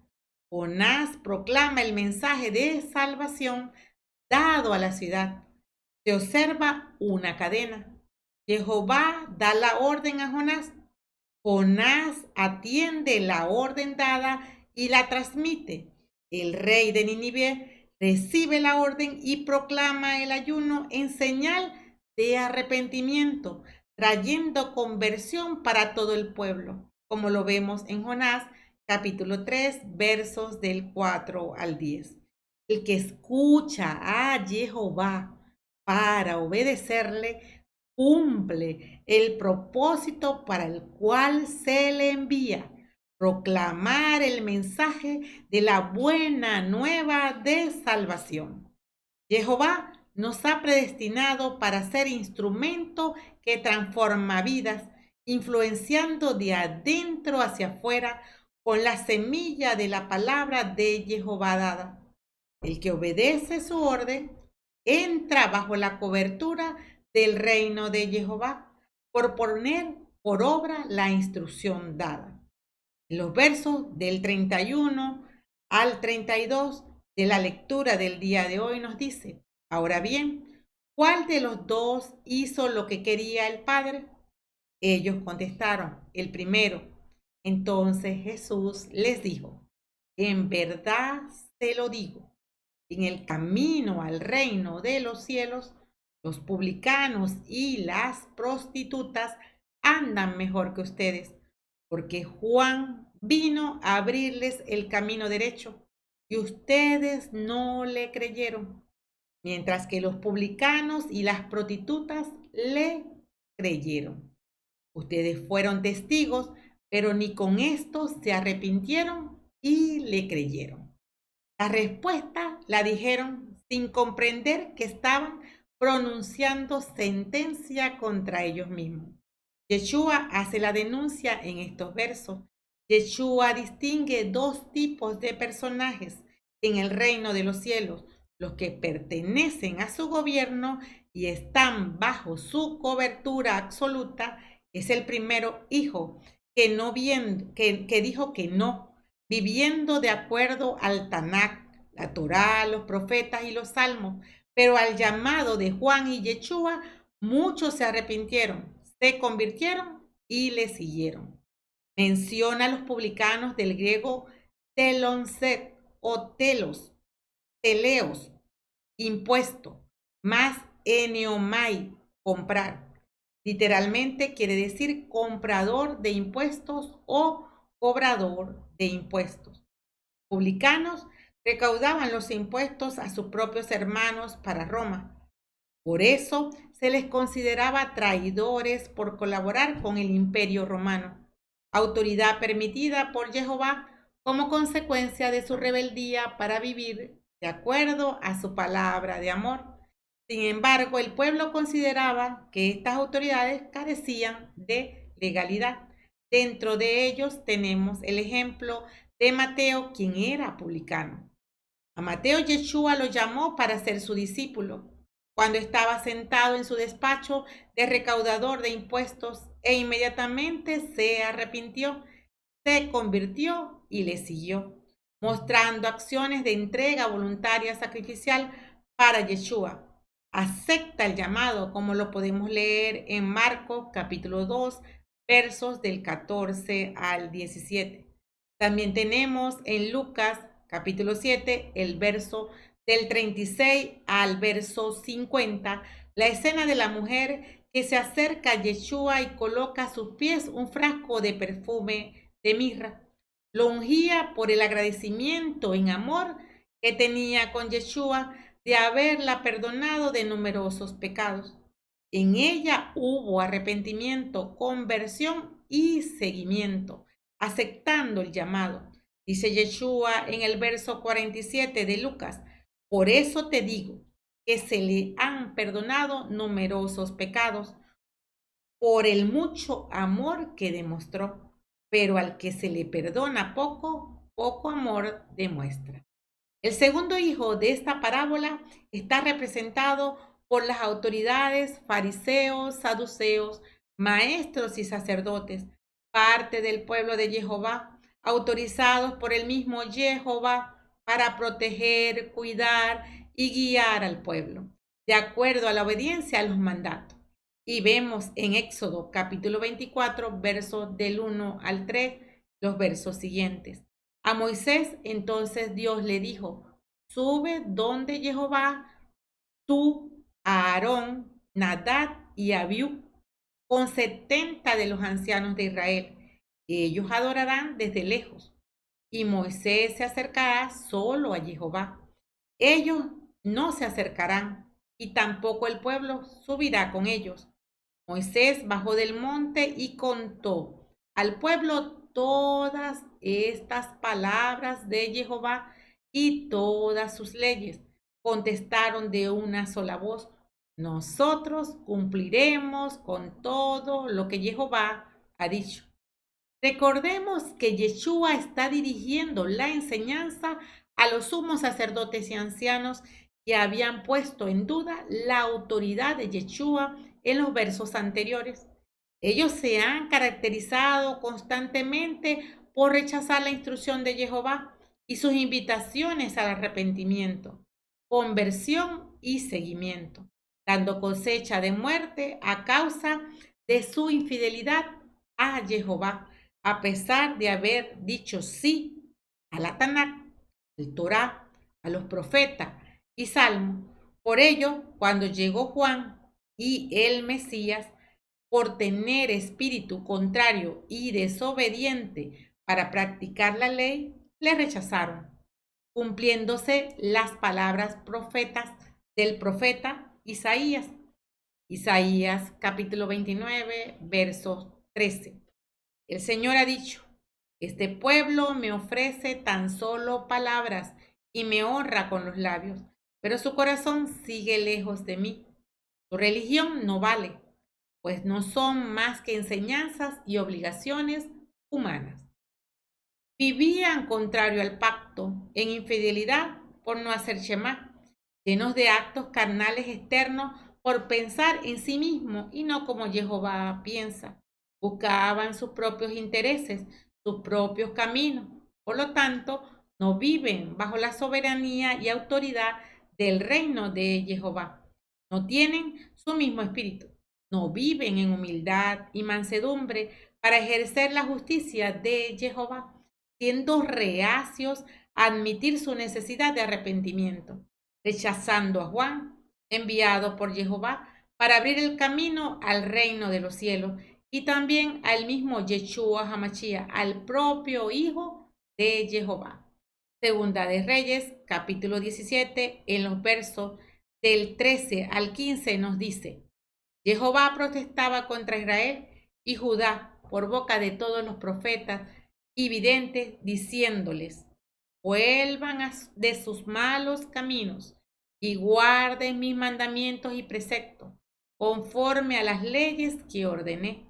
Jonás proclama el mensaje de salvación dado a la ciudad. Se observa una cadena. Jehová da la orden a Jonás. Jonás atiende la orden dada y la transmite. El rey de Nínive recibe la orden y proclama el ayuno en señal de arrepentimiento, trayendo conversión para todo el pueblo, como lo vemos en Jonás capítulo 3, versos del 4 al 10. El que escucha a Jehová para obedecerle, cumple el propósito para el cual se le envía: proclamar el mensaje de la buena nueva de salvación. Jehová nos ha predestinado para ser instrumento que transforma vidas, influenciando de adentro hacia afuera con la semilla de la palabra de Jehová dada. El que obedece su orden entra bajo la cobertura del reino de Jehová, por poner por obra la instrucción dada. En los versos del 31 al 32 de la lectura del día de hoy nos dice: ahora bien, ¿cuál de los dos hizo lo que quería el Padre? Ellos contestaron: el primero. Entonces Jesús les dijo: en verdad te lo digo, en el camino al reino de los cielos, los publicanos y las prostitutas andan mejor que ustedes, porque Juan vino a abrirles el camino derecho y ustedes no le creyeron, mientras que los publicanos y las prostitutas le creyeron. Ustedes fueron testigos, pero ni con esto se arrepintieron y le creyeron. La respuesta la dijeron sin comprender que estaban pronunciando sentencia contra ellos mismos. Yeshua hace la denuncia en estos versos. Yeshua distingue dos tipos de personajes en el reino de los cielos: los que pertenecen a su gobierno y están bajo su cobertura absoluta. Es el primero hijo que dijo que no, viviendo de acuerdo al Tanakh, la Torá, los profetas y los salmos. Pero al llamado de Juan y Yeshua, muchos se arrepintieron, se convirtieron y le siguieron. Menciona a los publicanos del griego telonset o teleos, impuesto, más eneomai, comprar. Literalmente quiere decir comprador de impuestos o cobrador de impuestos. Publicanos recaudaban los impuestos a sus propios hermanos para Roma. Por eso se les consideraba traidores por colaborar con el Imperio Romano, autoridad permitida por Jehová como consecuencia de su rebeldía para vivir de acuerdo a su palabra de amor. Sin embargo, el pueblo consideraba que estas autoridades carecían de legalidad. Dentro de ellos tenemos el ejemplo de Mateo, quien era publicano. A Mateo Yeshua lo llamó para ser su discípulo cuando estaba sentado en su despacho de recaudador de impuestos, e inmediatamente se arrepintió, se convirtió y le siguió, mostrando acciones de entrega voluntaria sacrificial para Yeshua. Acepta el llamado, como lo podemos leer en Marcos capítulo 2, versos del 14 al 17. También tenemos en Lucas capítulo 7, el verso del 36 al verso 50, la escena de la mujer que se acerca a Yeshua y coloca a sus pies un frasco de perfume de mirra. Lo ungía por el agradecimiento en amor que tenía con Yeshua de haberla perdonado de numerosos pecados. En ella hubo arrepentimiento, conversión y seguimiento, aceptando el llamado. Dice Yeshua en el verso 47 de Lucas: por eso te digo que se le han perdonado numerosos pecados por el mucho amor que demostró, pero al que se le perdona poco, poco amor demuestra. El segundo hijo de esta parábola está representado por las autoridades, fariseos, saduceos, maestros y sacerdotes, parte del pueblo de Jehová, autorizados por el mismo Jehová para proteger, cuidar y guiar al pueblo, de acuerdo a la obediencia a los mandatos. Y vemos en Éxodo capítulo 24, versos del 1 al 3, los versos siguientes. A Moisés entonces Dios le dijo: sube donde Jehová, tú, Aarón, Nadab y Abiú, con 70 de los ancianos de Israel. Ellos adorarán desde lejos, y Moisés se acercará solo a Jehová. Ellos no se acercarán, y tampoco el pueblo subirá con ellos. Moisés bajó del monte y contó al pueblo todas estas palabras de Jehová y todas sus leyes. Contestaron de una sola voz: nosotros cumpliremos con todo lo que Jehová ha dicho. Recordemos que Yeshua está dirigiendo la enseñanza a los sumos sacerdotes y ancianos que habían puesto en duda la autoridad de Yeshua en los versos anteriores. Ellos se han caracterizado constantemente por rechazar la instrucción de Jehová y sus invitaciones al arrepentimiento, conversión y seguimiento, dando cosecha de muerte a causa de su infidelidad a Jehová, a pesar de haber dicho sí a la Tanakh, el Torá, a los profetas y Salmos. Por ello, cuando llegó Juan y el Mesías, por tener espíritu contrario y desobediente para practicar la ley, le rechazaron, cumpliéndose las palabras profetas del profeta Isaías. Isaías capítulo 29, versos 13. El Señor ha dicho, este pueblo me ofrece tan solo palabras y me honra con los labios, pero su corazón sigue lejos de mí. Su religión no vale, pues no son más que enseñanzas y obligaciones humanas. Vivían contrario al pacto, en infidelidad por no hacer Shema, llenos de actos carnales externos por pensar en sí mismo y no como Jehová piensa. Buscaban sus propios intereses, sus propios caminos. Por lo tanto, no viven bajo la soberanía y autoridad del reino de Jehová. No tienen su mismo espíritu. No viven en humildad y mansedumbre para ejercer la justicia de Jehová, siendo reacios a admitir su necesidad de arrepentimiento, rechazando a Juan, enviado por Jehová para abrir el camino al reino de los cielos, y también al mismo Yeshua HaMashiach, al propio Hijo de Jehová. Segunda de Reyes, capítulo 17, en los versos del 13 al 15 nos dice, Jehová protestaba contra Israel y Judá por boca de todos los profetas y videntes, diciéndoles, vuelvan de sus malos caminos y guarden mis mandamientos y preceptos, conforme a las leyes que ordené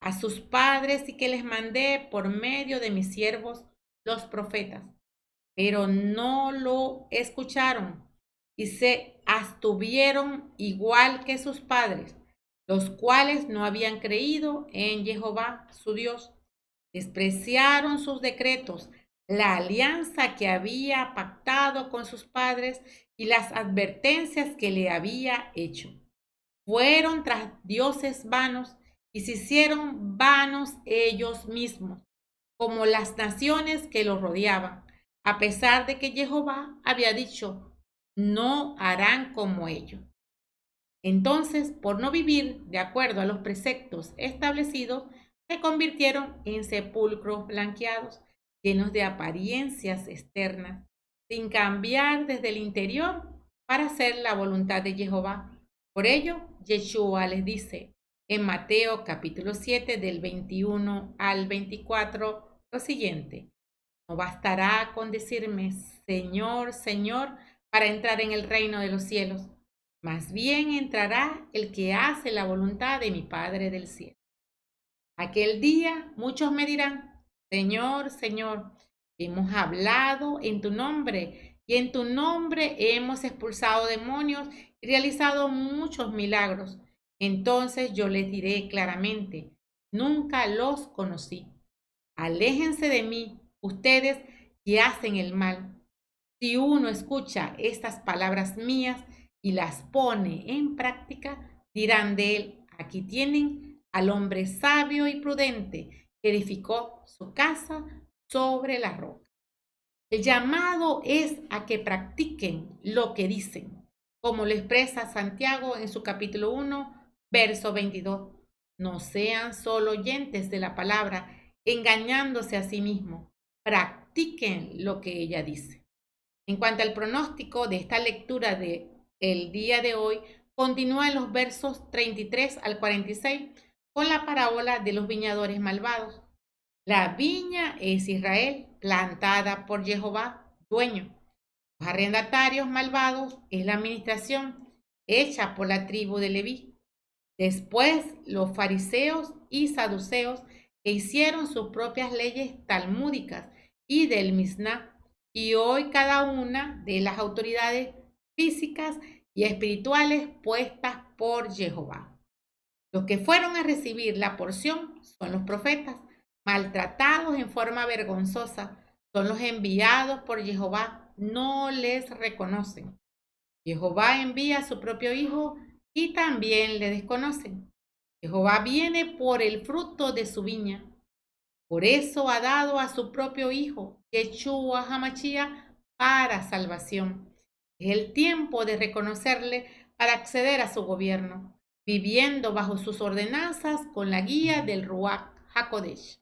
a sus padres y que les mandé por medio de mis siervos, los profetas. Pero no lo escucharon y se abstuvieron igual que sus padres, los cuales no habían creído en Jehová, su Dios. Despreciaron sus decretos, la alianza que había pactado con sus padres y las advertencias que le había hecho. Fueron tras dioses vanos y se hicieron vanos ellos mismos, como las naciones que los rodeaban, a pesar de que Jehová había dicho, no harán como ellos. Entonces, por no vivir de acuerdo a los preceptos establecidos, se convirtieron en sepulcros blanqueados, llenos de apariencias externas, sin cambiar desde el interior para hacer la voluntad de Jehová. Por ello, Yeshua les dice en Mateo capítulo 7 del 21 al 24 lo siguiente, no bastará con decirme, Señor, Señor, para entrar en el reino de los cielos. Más bien entrará el que hace la voluntad de mi Padre del cielo. Aquel día muchos me dirán, Señor, Señor, hemos hablado en tu nombre y en tu nombre hemos expulsado demonios y realizado muchos milagros. Entonces yo les diré claramente, nunca los conocí. Aléjense de mí, ustedes que hacen el mal. Si uno escucha estas palabras mías y las pone en práctica, dirán de él, aquí tienen al hombre sabio y prudente que edificó su casa sobre la roca. El llamado es a que practiquen lo que dicen, como lo expresa Santiago en su capítulo 1, verso 22. No sean solo oyentes de la palabra, engañándose a sí mismos. Practiquen lo que ella dice. En cuanto al pronóstico de esta lectura del día de hoy, continúa en los versos 33 al 46 con la parábola de los viñadores malvados. La viña es Israel, plantada por Jehová, dueño. Los arrendatarios malvados es la administración hecha por la tribu de Leví. Después, los fariseos y saduceos que hicieron sus propias leyes talmúdicas y del Misná. Y hoy cada una de las autoridades físicas y espirituales puestas por Jehová. Los que fueron a recibir la porción son los profetas, maltratados en forma vergonzosa. Son los enviados por Jehová, no les reconocen. Jehová envía a su propio hijo y también le desconocen. Jehová viene por el fruto de su viña. Por eso ha dado a su propio hijo, Yeshua HaMashiach, para salvación. Es el tiempo de reconocerle para acceder a su gobierno, viviendo bajo sus ordenanzas con la guía del Ruach HaKodesh.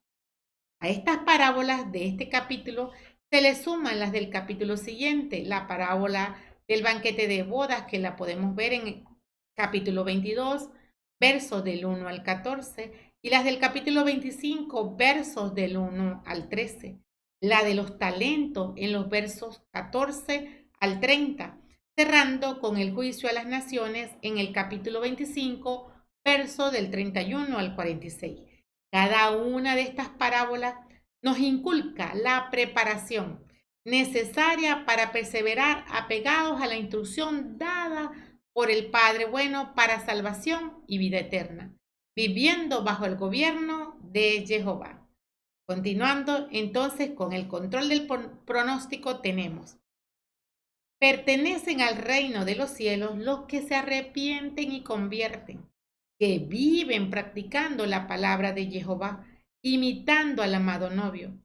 A estas parábolas de este capítulo se le suman las del capítulo siguiente, la parábola del banquete de bodas, que la podemos ver en el capítulo 22, versos del 1 al 14, y las del capítulo 25, versos del 1 al 13, la de los talentos en los versos 14 al 30, cerrando con el juicio a las naciones en el capítulo 25, verso del 31 al 46. Cada una de estas parábolas nos inculca la preparación necesaria para perseverar apegados a la instrucción dada por el Padre bueno para salvación y vida eterna, viviendo bajo el gobierno de Jehová. Continuando entonces con el control del pronóstico, tenemos: pertenecen al reino de los cielos los que se arrepienten y convierten, que viven practicando la palabra de Jehová, imitando al amado novio.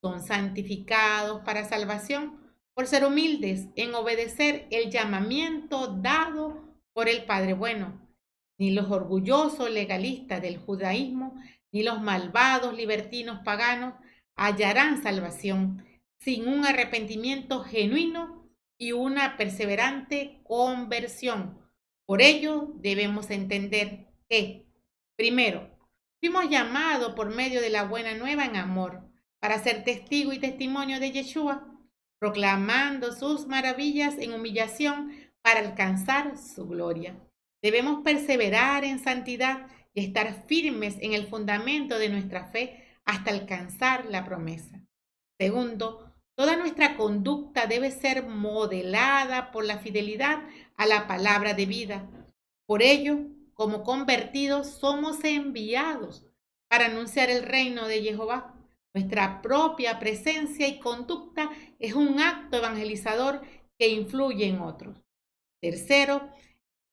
Son santificados para salvación por ser humildes en obedecer el llamamiento dado por el Padre bueno. Ni los orgullosos legalistas del judaísmo, ni los malvados libertinos paganos hallarán salvación sin un arrepentimiento genuino y una perseverante conversión. Por ello debemos entender que, primero, fuimos llamados por medio de la buena nueva en amor para ser testigo y testimonio de Yeshua, proclamando sus maravillas en humillación para alcanzar su gloria. Debemos perseverar en santidad y estar firmes en el fundamento de nuestra fe hasta alcanzar la promesa. Segundo, toda nuestra conducta debe ser modelada por la fidelidad a la palabra de vida. Por ello, como convertidos, somos enviados para anunciar el reino de Jehová. Nuestra propia presencia y conducta es un acto evangelizador que influye en otros. Tercero,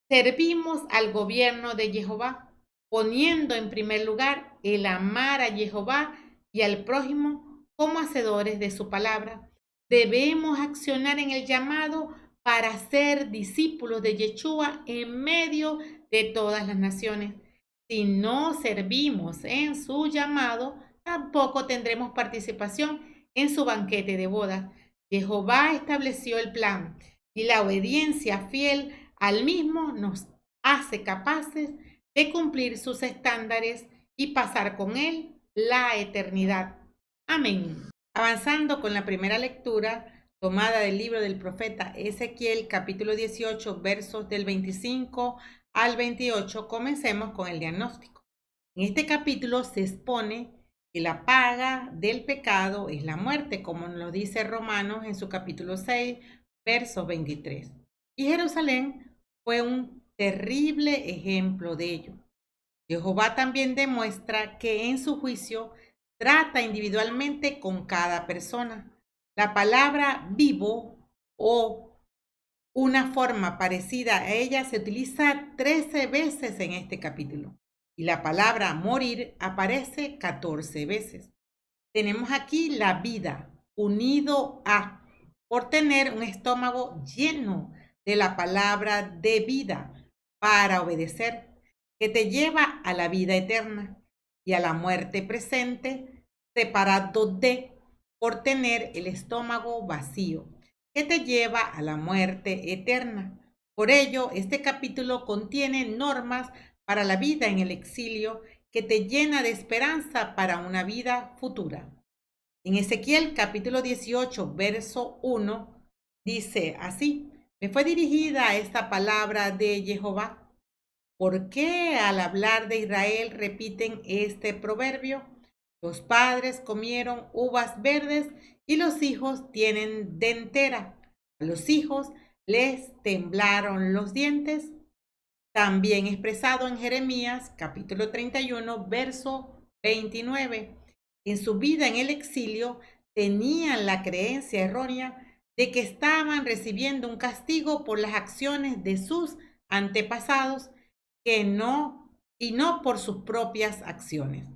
servimos al gobierno de Jehová, poniendo en primer lugar el amar a Jehová y al prójimo como hacedores de su palabra. Debemos accionar en el llamado para ser discípulos de Yeshua en medio de todas las naciones. Si no servimos en su llamado, tampoco tendremos participación en su banquete de bodas. Jehová estableció el plan y la obediencia fiel al mismo nos hace capaces de cumplir sus estándares y pasar con él la eternidad. Amén. Avanzando con la primera lectura, tomada del libro del profeta Ezequiel, capítulo 18, versos del 25 al 28, comencemos con el diagnóstico. En este capítulo se expone que la paga del pecado es la muerte, como nos lo dice Romanos en su capítulo 6, verso 23. Y Jerusalén fue un terrible ejemplo de ello. Jehová también demuestra que en su juicio trata individualmente con cada persona. La palabra vivo o una forma parecida a ella se utiliza 13 veces en este capítulo y la palabra morir aparece 14 veces. Tenemos aquí la vida unido a, por tener un estómago lleno de la palabra de vida para obedecer, que te lleva a la vida eterna, y a la muerte presente, separado de, por tener el estómago vacío, que te lleva a la muerte eterna. Por ello, este capítulo contiene normas para la vida en el exilio que te llena de esperanza para una vida futura. En Ezequiel capítulo 18, verso 1, dice así: me fue dirigida esta palabra de Jehová. ¿Por qué al hablar de Israel repiten este proverbio? Los padres comieron uvas verdes y los hijos tienen dentera. A los hijos les temblaron los dientes. también expresado en Jeremías capítulo 31, verso 29. En su vida en el exilio tenían la creencia errónea de que estaban recibiendo un castigo por las acciones de sus antepasados y no por sus propias acciones.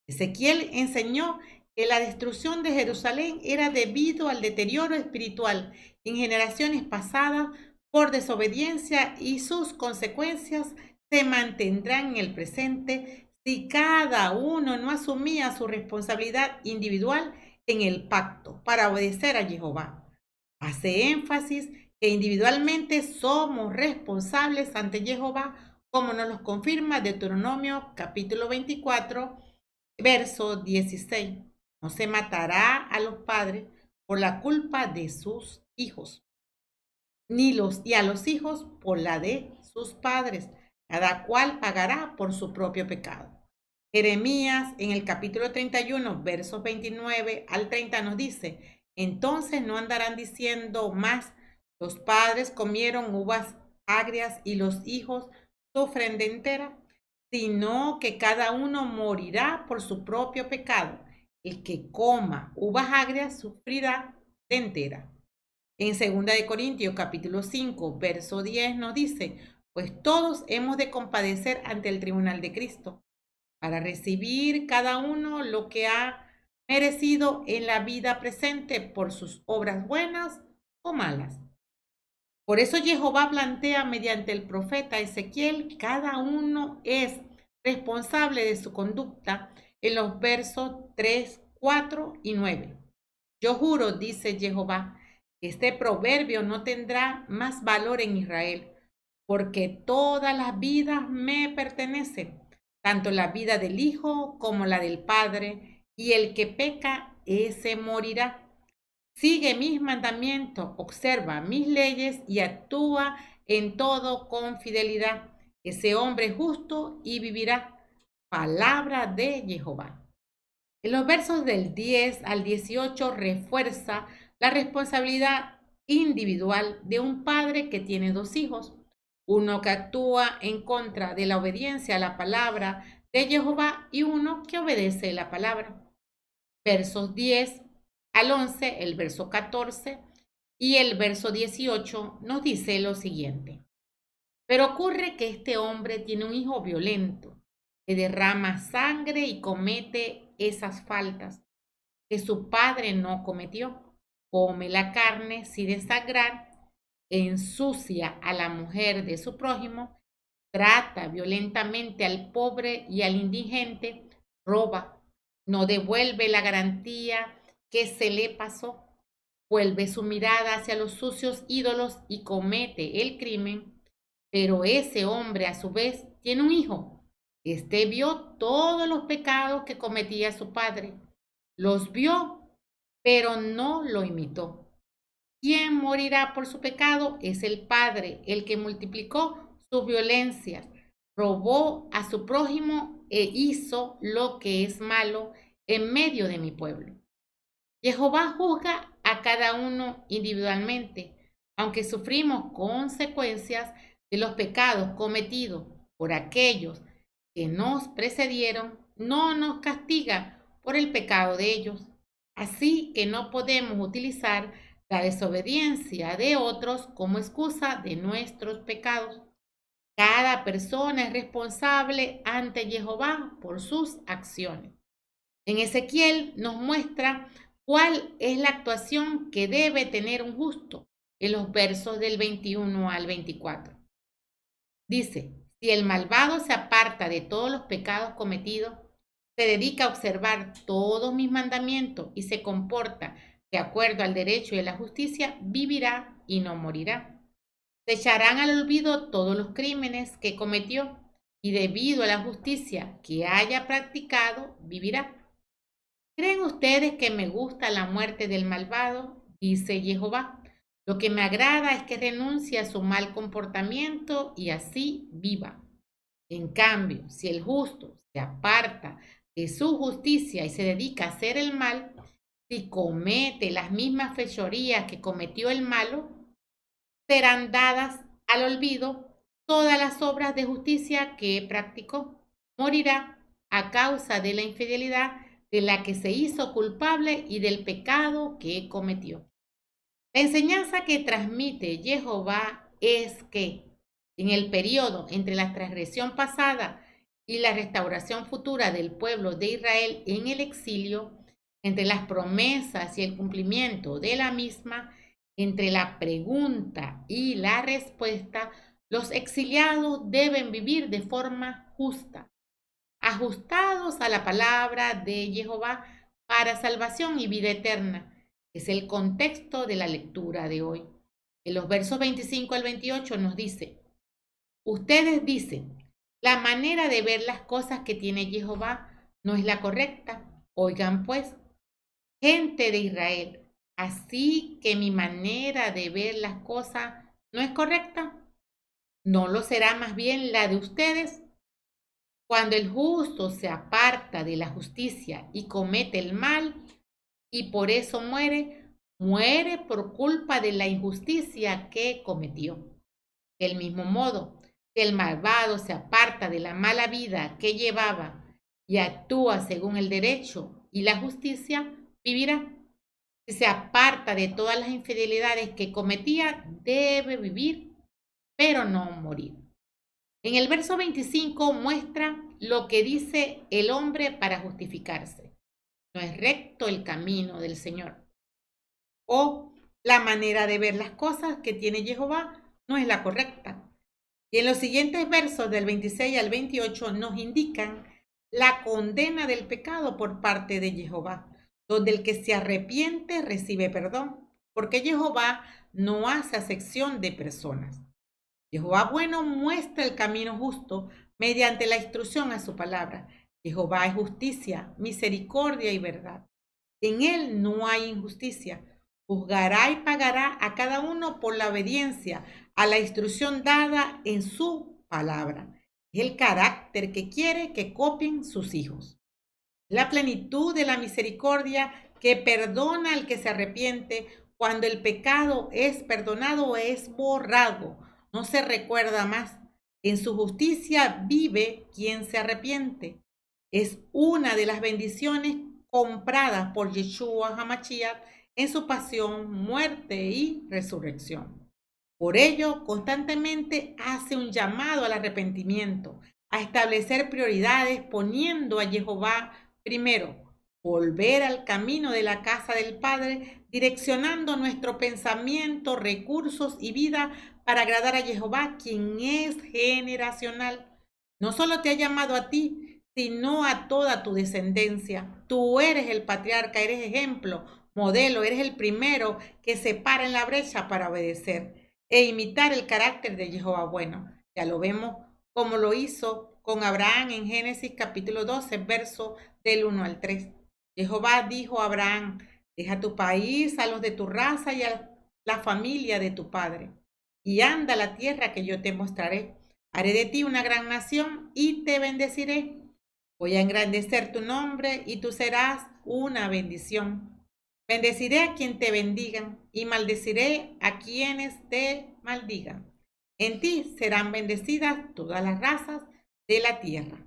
Ezequiel enseñó que la destrucción de Jerusalén era debido al deterioro espiritual en generaciones pasadas por desobediencia, y sus consecuencias se mantendrán en el presente si cada uno no asumía su responsabilidad individual en el pacto para obedecer a Jehová. Hace énfasis que individualmente somos responsables ante Jehová, como nos lo confirma Deuteronomio capítulo 24, verso 16. No se matará a los padres por la culpa de sus hijos, y a los hijos por la de sus padres. Cada cual pagará por su propio pecado. Jeremías en el capítulo 31, versos 29 al 30 nos dice: entonces no andarán diciendo más, los padres comieron uvas agrias y los hijos su ofrenda entera, sino que cada uno morirá por su propio pecado. El que coma uvas agrias sufrirá de entera. En 2 Corintios capítulo 5, verso 10 nos dice: pues todos hemos de compadecer ante el tribunal de Cristo, para recibir cada uno lo que ha merecido en la vida presente por sus obras buenas o malas. Por eso Jehová plantea mediante el profeta Ezequiel: cada uno es responsable de su conducta, en los versos 3, 4 y 9. Yo juro, dice Jehová, que este proverbio no tendrá más valor en Israel, porque todas las vidas me pertenecen, tanto la vida del Hijo como la del Padre, y el que peca, ese morirá. Sigue mis mandamientos, observa mis leyes y actúa en todo con fidelidad. Ese hombre es justo y vivirá. Palabra de Jehová. En los versos del 10 al 18 refuerza la responsabilidad individual de un padre que tiene dos hijos, uno que actúa en contra de la obediencia a la palabra de Jehová y uno que obedece la palabra. Versos 10 al 11, el verso 14 y el verso 18 nos dice lo siguiente: pero ocurre que este hombre tiene un hijo violento, que derrama sangre y comete esas faltas que su padre no cometió. Come la carne sin desangrar, ensucia a la mujer de su prójimo, trata violentamente al pobre y al indigente, roba, no devuelve la garantía que se le pasó, vuelve su mirada hacia los sucios ídolos y comete el crimen. Pero ese hombre a su vez tiene un hijo. Este vio todos los pecados que cometía su padre. Los vio, pero no lo imitó. Quien morirá por su pecado es el padre, el que multiplicó sus violencias, robó a su prójimo e hizo lo que es malo en medio de mi pueblo. Jehová juzga a cada uno individualmente, aunque sufrimos consecuencias de los pecados cometidos por aquellos que nos precedieron, no nos castiga por el pecado de ellos. Así que no podemos utilizar la desobediencia de otros como excusa de nuestros pecados. Cada persona es responsable ante Jehová por sus acciones. En Ezequiel nos muestra cuál es la actuación que debe tener un justo en los versos del 21 al 24. Dice: si el malvado se aparta de todos los pecados cometidos, se dedica a observar todos mis mandamientos y se comporta de acuerdo al derecho y a la justicia, vivirá y no morirá. Se echarán al olvido todos los crímenes que cometió y debido a la justicia que haya practicado, vivirá. ¿Creen ustedes que me gusta la muerte del malvado? Dice Jehová. Lo que me agrada es que renuncie a su mal comportamiento y así viva. En cambio, si el justo se aparta de su justicia y se dedica a hacer el mal, si comete las mismas fechorías que cometió el malo, serán dadas al olvido todas las obras de justicia que practicó. Morirá a causa de la infidelidad de la que se hizo culpable y del pecado que cometió. La enseñanza que transmite Jehová es que en el periodo entre la transgresión pasada y la restauración futura del pueblo de Israel en el exilio, entre las promesas y el cumplimiento de la misma, entre la pregunta y la respuesta, los exiliados deben vivir de forma justa, ajustados a la palabra de Jehová para salvación y vida eterna. Es el contexto de la lectura de hoy. En los versos 25 al 28 nos dice: ustedes dicen, la manera de ver las cosas que tiene Jehová no es la correcta. Oigan pues, gente de Israel, así que mi manera de ver las cosas no es correcta. ¿No lo será más bien la de ustedes? Cuando el justo se aparta de la justicia y comete el mal y por eso muere, muere por culpa de la injusticia que cometió. Del mismo modo, si el malvado se aparta de la mala vida que llevaba y actúa según el derecho y la justicia, vivirá. Si se aparta de todas las infidelidades que cometía, debe vivir, pero no morir. En el verso 25 muestra lo que dice el hombre para justificarse. No es recto el camino del Señor. O la manera de ver las cosas que tiene Jehová no es la correcta. Y en los siguientes versos del 26 al 28 nos indican la condena del pecado por parte de Jehová, donde el que se arrepiente recibe perdón, porque Jehová no hace acepción de personas. Jehová bueno muestra el camino justo mediante la instrucción a su palabra. Jehová es justicia, misericordia y verdad. En él no hay injusticia. Juzgará y pagará a cada uno por la obediencia a la instrucción dada en su palabra. Es el carácter que quiere que copien sus hijos. La plenitud de la misericordia que perdona al que se arrepiente cuando el pecado es perdonado, es borrado, no se recuerda más. En su justicia vive quien se arrepiente. Es una de las bendiciones compradas por Yeshua HaMashiach en su pasión, muerte y resurrección. Por ello, constantemente hace un llamado al arrepentimiento, a establecer prioridades poniendo a Jehová primero, volver al camino de la casa del Padre, direccionando nuestro pensamiento, recursos y vida para agradar a Jehová, quien es generacional. No solo te ha llamado a ti, sino a toda tu descendencia. Tú eres el patriarca, eres ejemplo, modelo, eres el primero que se para en la brecha para obedecer e imitar el carácter de Jehová bueno. Ya lo vemos como lo hizo con Abraham en Génesis capítulo 12, verso del 1 al 3. Jehová dijo a Abraham: deja tu país, a los de tu raza y a la familia de tu padre, y anda a la tierra que yo te mostraré. Haré de ti una gran nación y te bendeciré. Voy a engrandecer tu nombre y tú serás una bendición. Bendeciré a quien te bendigan y maldeciré a quienes te maldigan. En ti serán bendecidas todas las razas de la tierra.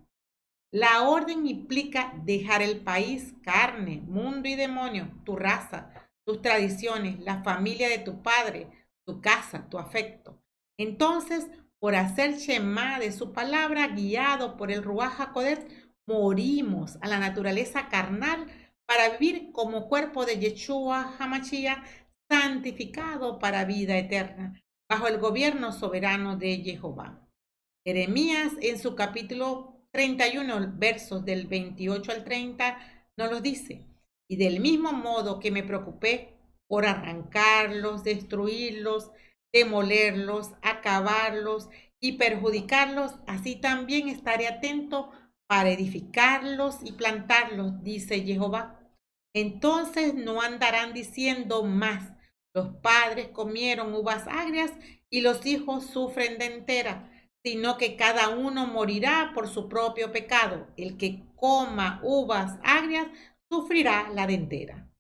La orden implica dejar el país, carne, mundo y demonio, tu raza, tus tradiciones, la familia de tu padre, tu casa, tu afecto. Entonces, por hacer Shema de su palabra, guiado por el Ruach HaKodesh, morimos a la naturaleza carnal para vivir como cuerpo de Yeshua HaMashiach, santificado para vida eterna, bajo el gobierno soberano de Jehová. Jeremías en su capítulo 31, versos del 28 al 30, nos lo dice. Y del mismo modo que me preocupé por arrancarlos, destruirlos, demolerlos, acabarlos y perjudicarlos, así también estaré atento para edificarlos y plantarlos, dice Jehová. Entonces no andarán diciendo más: los padres comieron uvas agrias y los hijos sufren de entera, sino que cada uno morirá por su propio pecado. El que coma uvas agrias sufrirá la dentera.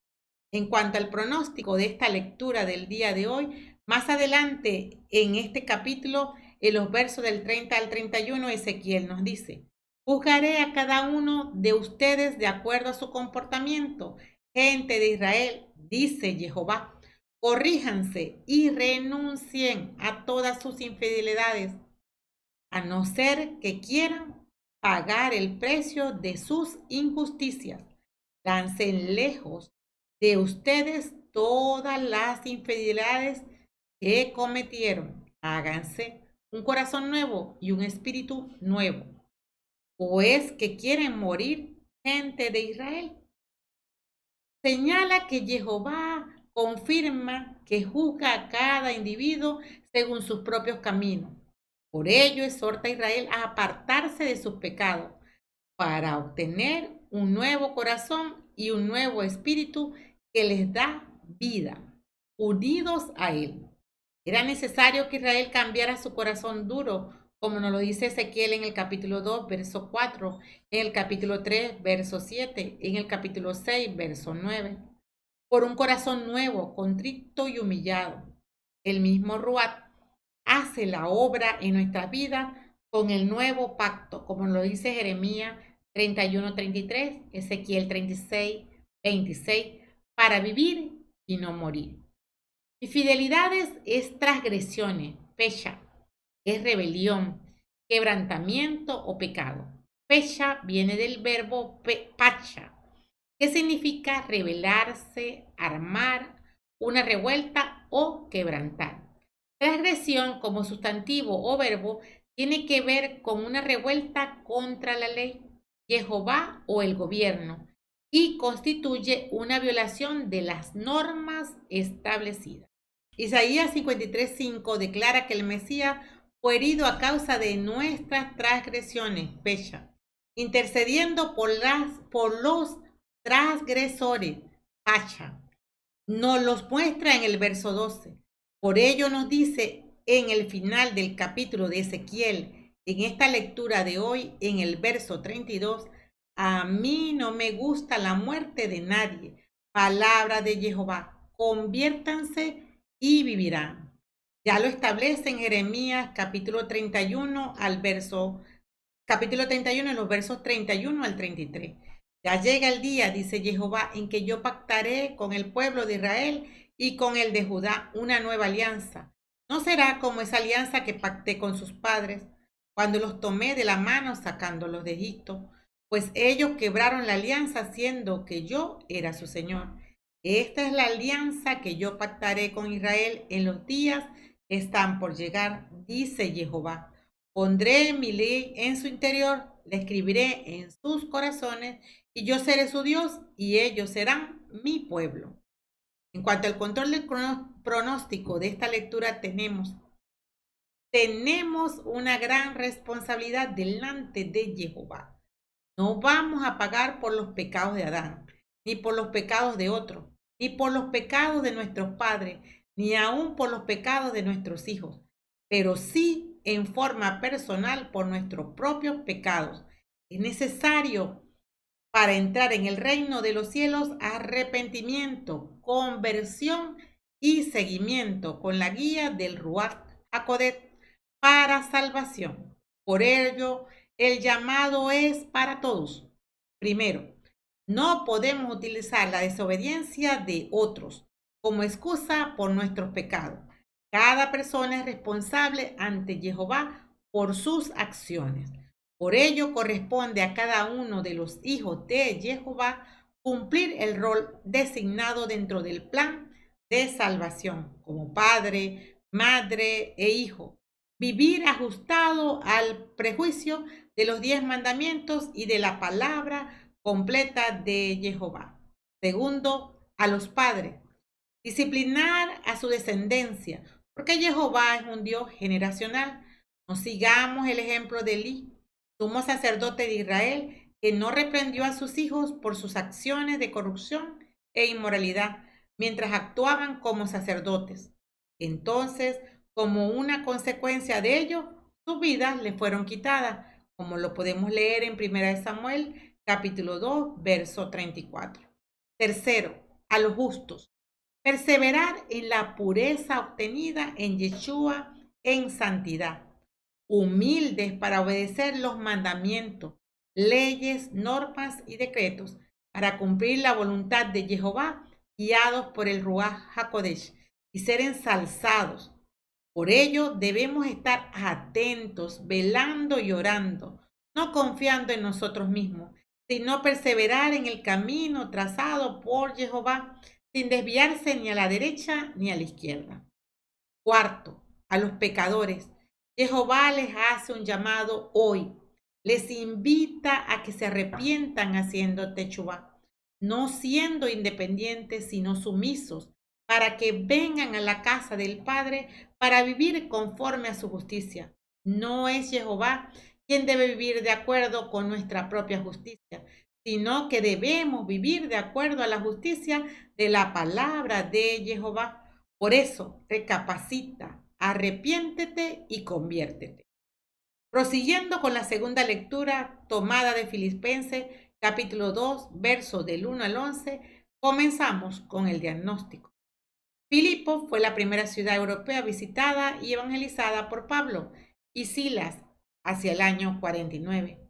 En cuanto al pronóstico de esta lectura del día de hoy, más adelante en este capítulo, En los versos del 30 al 31, Ezequiel nos dice: juzgaré a cada uno de ustedes de acuerdo a su comportamiento. Gente de Israel, dice Jehová, corríjanse y renuncien a todas sus infidelidades, a no ser que quieran pagar el precio de sus injusticias. Lancen lejos de ustedes todas las infidelidades que cometieron. Háganse un corazón nuevo y un espíritu nuevo. ¿O es que quieren morir, gente de Israel? Señala que Jehová confirma que juzga a cada individuo según sus propios caminos. Por ello exhorta a Israel a apartarse de sus pecados para obtener un nuevo corazón y un nuevo espíritu que les da vida, unidos a él. Era necesario que Israel cambiara su corazón duro, como nos lo dice Ezequiel en el capítulo 2, verso 4, en el capítulo 3, verso 7, en el capítulo 6, verso 9, por un corazón nuevo, contrito y humillado. El mismo Ruach hace la obra en nuestras vidas con el nuevo pacto, como lo dice Jeremías 31:33, Ezequiel 36:26, para vivir y no morir. Infidelidades es transgresiones, pecha, es rebelión, quebrantamiento o pecado. Pecha viene del verbo pacha, que significa rebelarse, armar una revuelta o quebrantar. Transgresión como sustantivo o verbo tiene que ver con una revuelta contra la ley, Jehová o el gobierno, y constituye una violación de las normas establecidas. Isaías 53:5 declara que el Mesías fue herido a causa de nuestras transgresiones, pecha, intercediendo por los transgresores, pacha. Nos los muestra en el verso 12. Por ello nos dice en el final del capítulo de Ezequiel, en esta lectura de hoy, en el verso 32, a mí no me gusta la muerte de nadie. Palabra de Jehová, conviértanse y vivirán. Ya lo establece en Jeremías capítulo 31 capítulo 31 en los versos 31 al 33. Ya llega el día, dice Jehová, en que yo pactaré con el pueblo de Israel y con el de Judá una nueva alianza. No será como esa alianza que pacté con sus padres cuando los tomé de la mano sacándolos de Egipto, pues ellos quebraron la alianza haciendo que yo era su Señor. Esta es la alianza que yo pactaré con Israel en los días que están por llegar, dice Jehová. Pondré mi ley en su interior, la escribiré en sus corazones, y yo seré su Dios, y ellos serán mi pueblo. En cuanto al control del pronóstico de esta lectura, tenemos una gran responsabilidad delante de Jehová. No vamos a pagar por los pecados de Adán, ni por los pecados de otros, ni por los pecados de nuestros padres, ni aún por los pecados de nuestros hijos, pero sí en forma personal por nuestros propios pecados. Es necesario para entrar en el reino de los cielos arrepentimiento, conversión y seguimiento con la guía del Ruach HaKodesh para salvación. Por ello, el llamado es para todos. Primero, no podemos utilizar la desobediencia de otros como excusa por nuestros pecados. Cada persona es responsable ante Jehová por sus acciones. Por ello corresponde a cada uno de los hijos de Jehová cumplir el rol designado dentro del plan de salvación como padre, madre e hijo. Vivir ajustado al prejuicio de los 10 mandamientos y de la palabra completa de Jehová. Segundo, a los padres. Disciplinar a su descendencia, porque Jehová es un Dios generacional. No sigamos el ejemplo de Elí, sumo sacerdote de Israel, que no reprendió a sus hijos por sus acciones de corrupción e inmoralidad, mientras actuaban como sacerdotes. Entonces, como una consecuencia de ello, sus vidas le fueron quitadas, como lo podemos leer en 1 Samuel, capítulo 2, verso 34. Tercero, a los justos. Perseverar en la pureza obtenida en Yeshua en santidad. humildes para obedecer los mandamientos, leyes, normas y decretos, para cumplir la voluntad de Jehová, guiados por el Ruach HaKodesh, y ser ensalzados. Por ello debemos estar atentos, velando y orando, no confiando en nosotros mismos, sino perseverar en el camino trazado por Jehová, sin desviarse ni a la derecha ni a la izquierda. Cuarto, a los pecadores. Jehová les hace un llamado hoy. Les invita a que se arrepientan haciendo techubá, no siendo independientes, sino sumisos, para que vengan a la casa del Padre para vivir conforme a su justicia. No es Jehová quien debe vivir de acuerdo con nuestra propia justicia, sino que debemos vivir de acuerdo a la justicia de la palabra de Jehová. Por eso, recapacita, arrepiéntete y conviértete. Prosiguiendo con la segunda lectura tomada de Filipenses, capítulo 2, versos del 1 al 11, comenzamos con el diagnóstico. Filipo fue la primera ciudad europea visitada y evangelizada por Pablo y Silas hacia el año 49.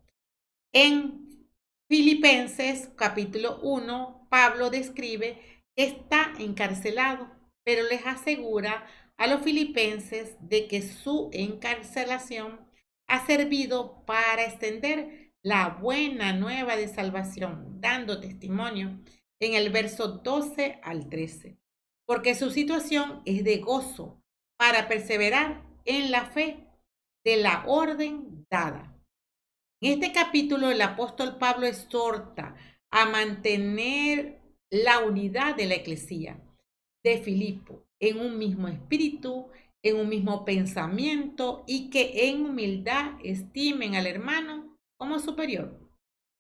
En Filipenses, capítulo 1, Pablo describe que está encarcelado, pero les asegura a los filipenses de que su encarcelación ha servido para extender la buena nueva de salvación, dando testimonio en el verso 12 al 13, porque su situación es de gozo para perseverar en la fe de la orden dada. En este capítulo el apóstol Pablo exhorta a mantener la unidad de la eclesía de Filipo en un mismo espíritu, en un mismo pensamiento y que en humildad estimen al hermano como superior,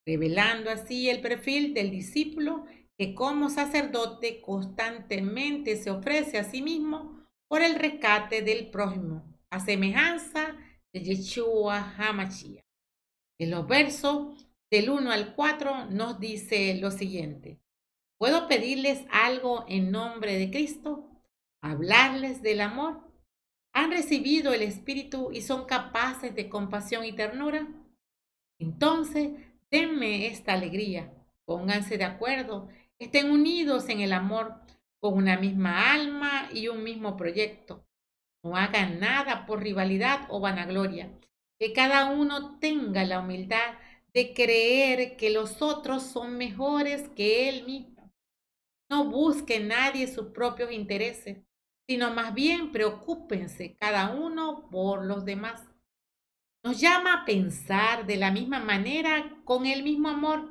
revelando así el perfil del discípulo que como sacerdote constantemente se ofrece a sí mismo por el rescate del prójimo, a semejanza de Yeshua HaMashiach. En los versos del 1 al 4 nos dice lo siguiente: ¿puedo pedirles algo en nombre de Cristo? ¿Hablarles del amor? ¿Han recibido el Espíritu y son capaces de compasión y ternura? Entonces, denme esta alegría, pónganse de acuerdo, estén unidos en el amor, con una misma alma y un mismo proyecto. No hagan nada por rivalidad o vanagloria, que cada uno tenga la humildad de creer que los otros son mejores que él mismo. No busque nadie sus propios intereses, sino más bien preocúpense cada uno por los demás. Nos llama a pensar de la misma manera, con el mismo amor,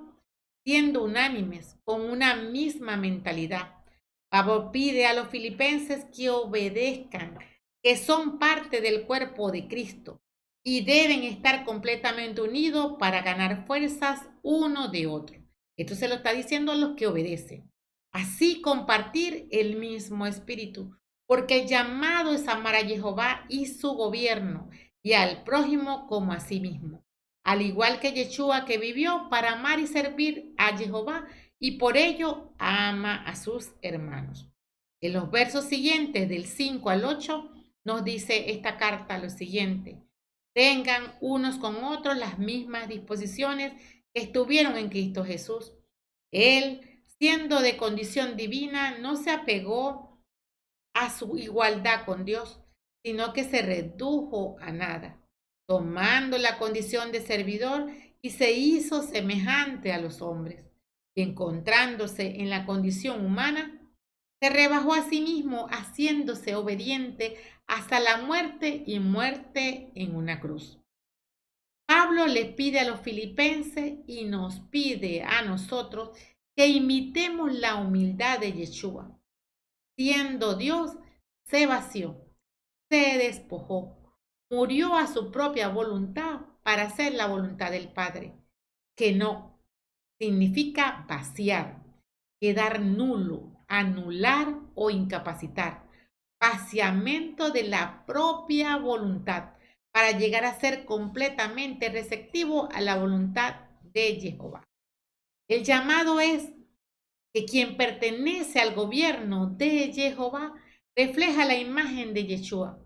siendo unánimes, con una misma mentalidad. Pablo pide a los filipenses que obedezcan, que son parte del cuerpo de Cristo y deben estar completamente unidos para ganar fuerzas uno de otro. Esto se lo está diciendo a los que obedecen. Así compartir el mismo espíritu, porque el llamado es amar a Jehová y su gobierno y al prójimo como a sí mismo. Al igual que Yeshua, que vivió para amar y servir a Jehová y por ello ama a sus hermanos. En los versos siguientes, del 5 al 8, nos dice esta carta lo siguiente: tengan unos con otros las mismas disposiciones que estuvieron en Cristo Jesús. Él, siendo de condición divina, no se apegó a su igualdad con Dios, sino que se redujo a nada, tomando la condición de servidor y se hizo semejante a los hombres. Y encontrándose en la condición humana, se rebajó a sí mismo, haciéndose obediente hasta la muerte y muerte en una cruz. Pablo le pide a los filipenses y nos pide a nosotros que imitemos la humildad de Yeshua. Siendo Dios, se vació, se despojó, murió a su propia voluntad para hacer la voluntad del Padre, que no significa vaciar, quedar nulo, anular o incapacitar, vaciamiento de la propia voluntad para llegar a ser completamente receptivo a la voluntad de Jehová. El llamado es que quien pertenece al gobierno de Jehová refleja la imagen de Yeshua.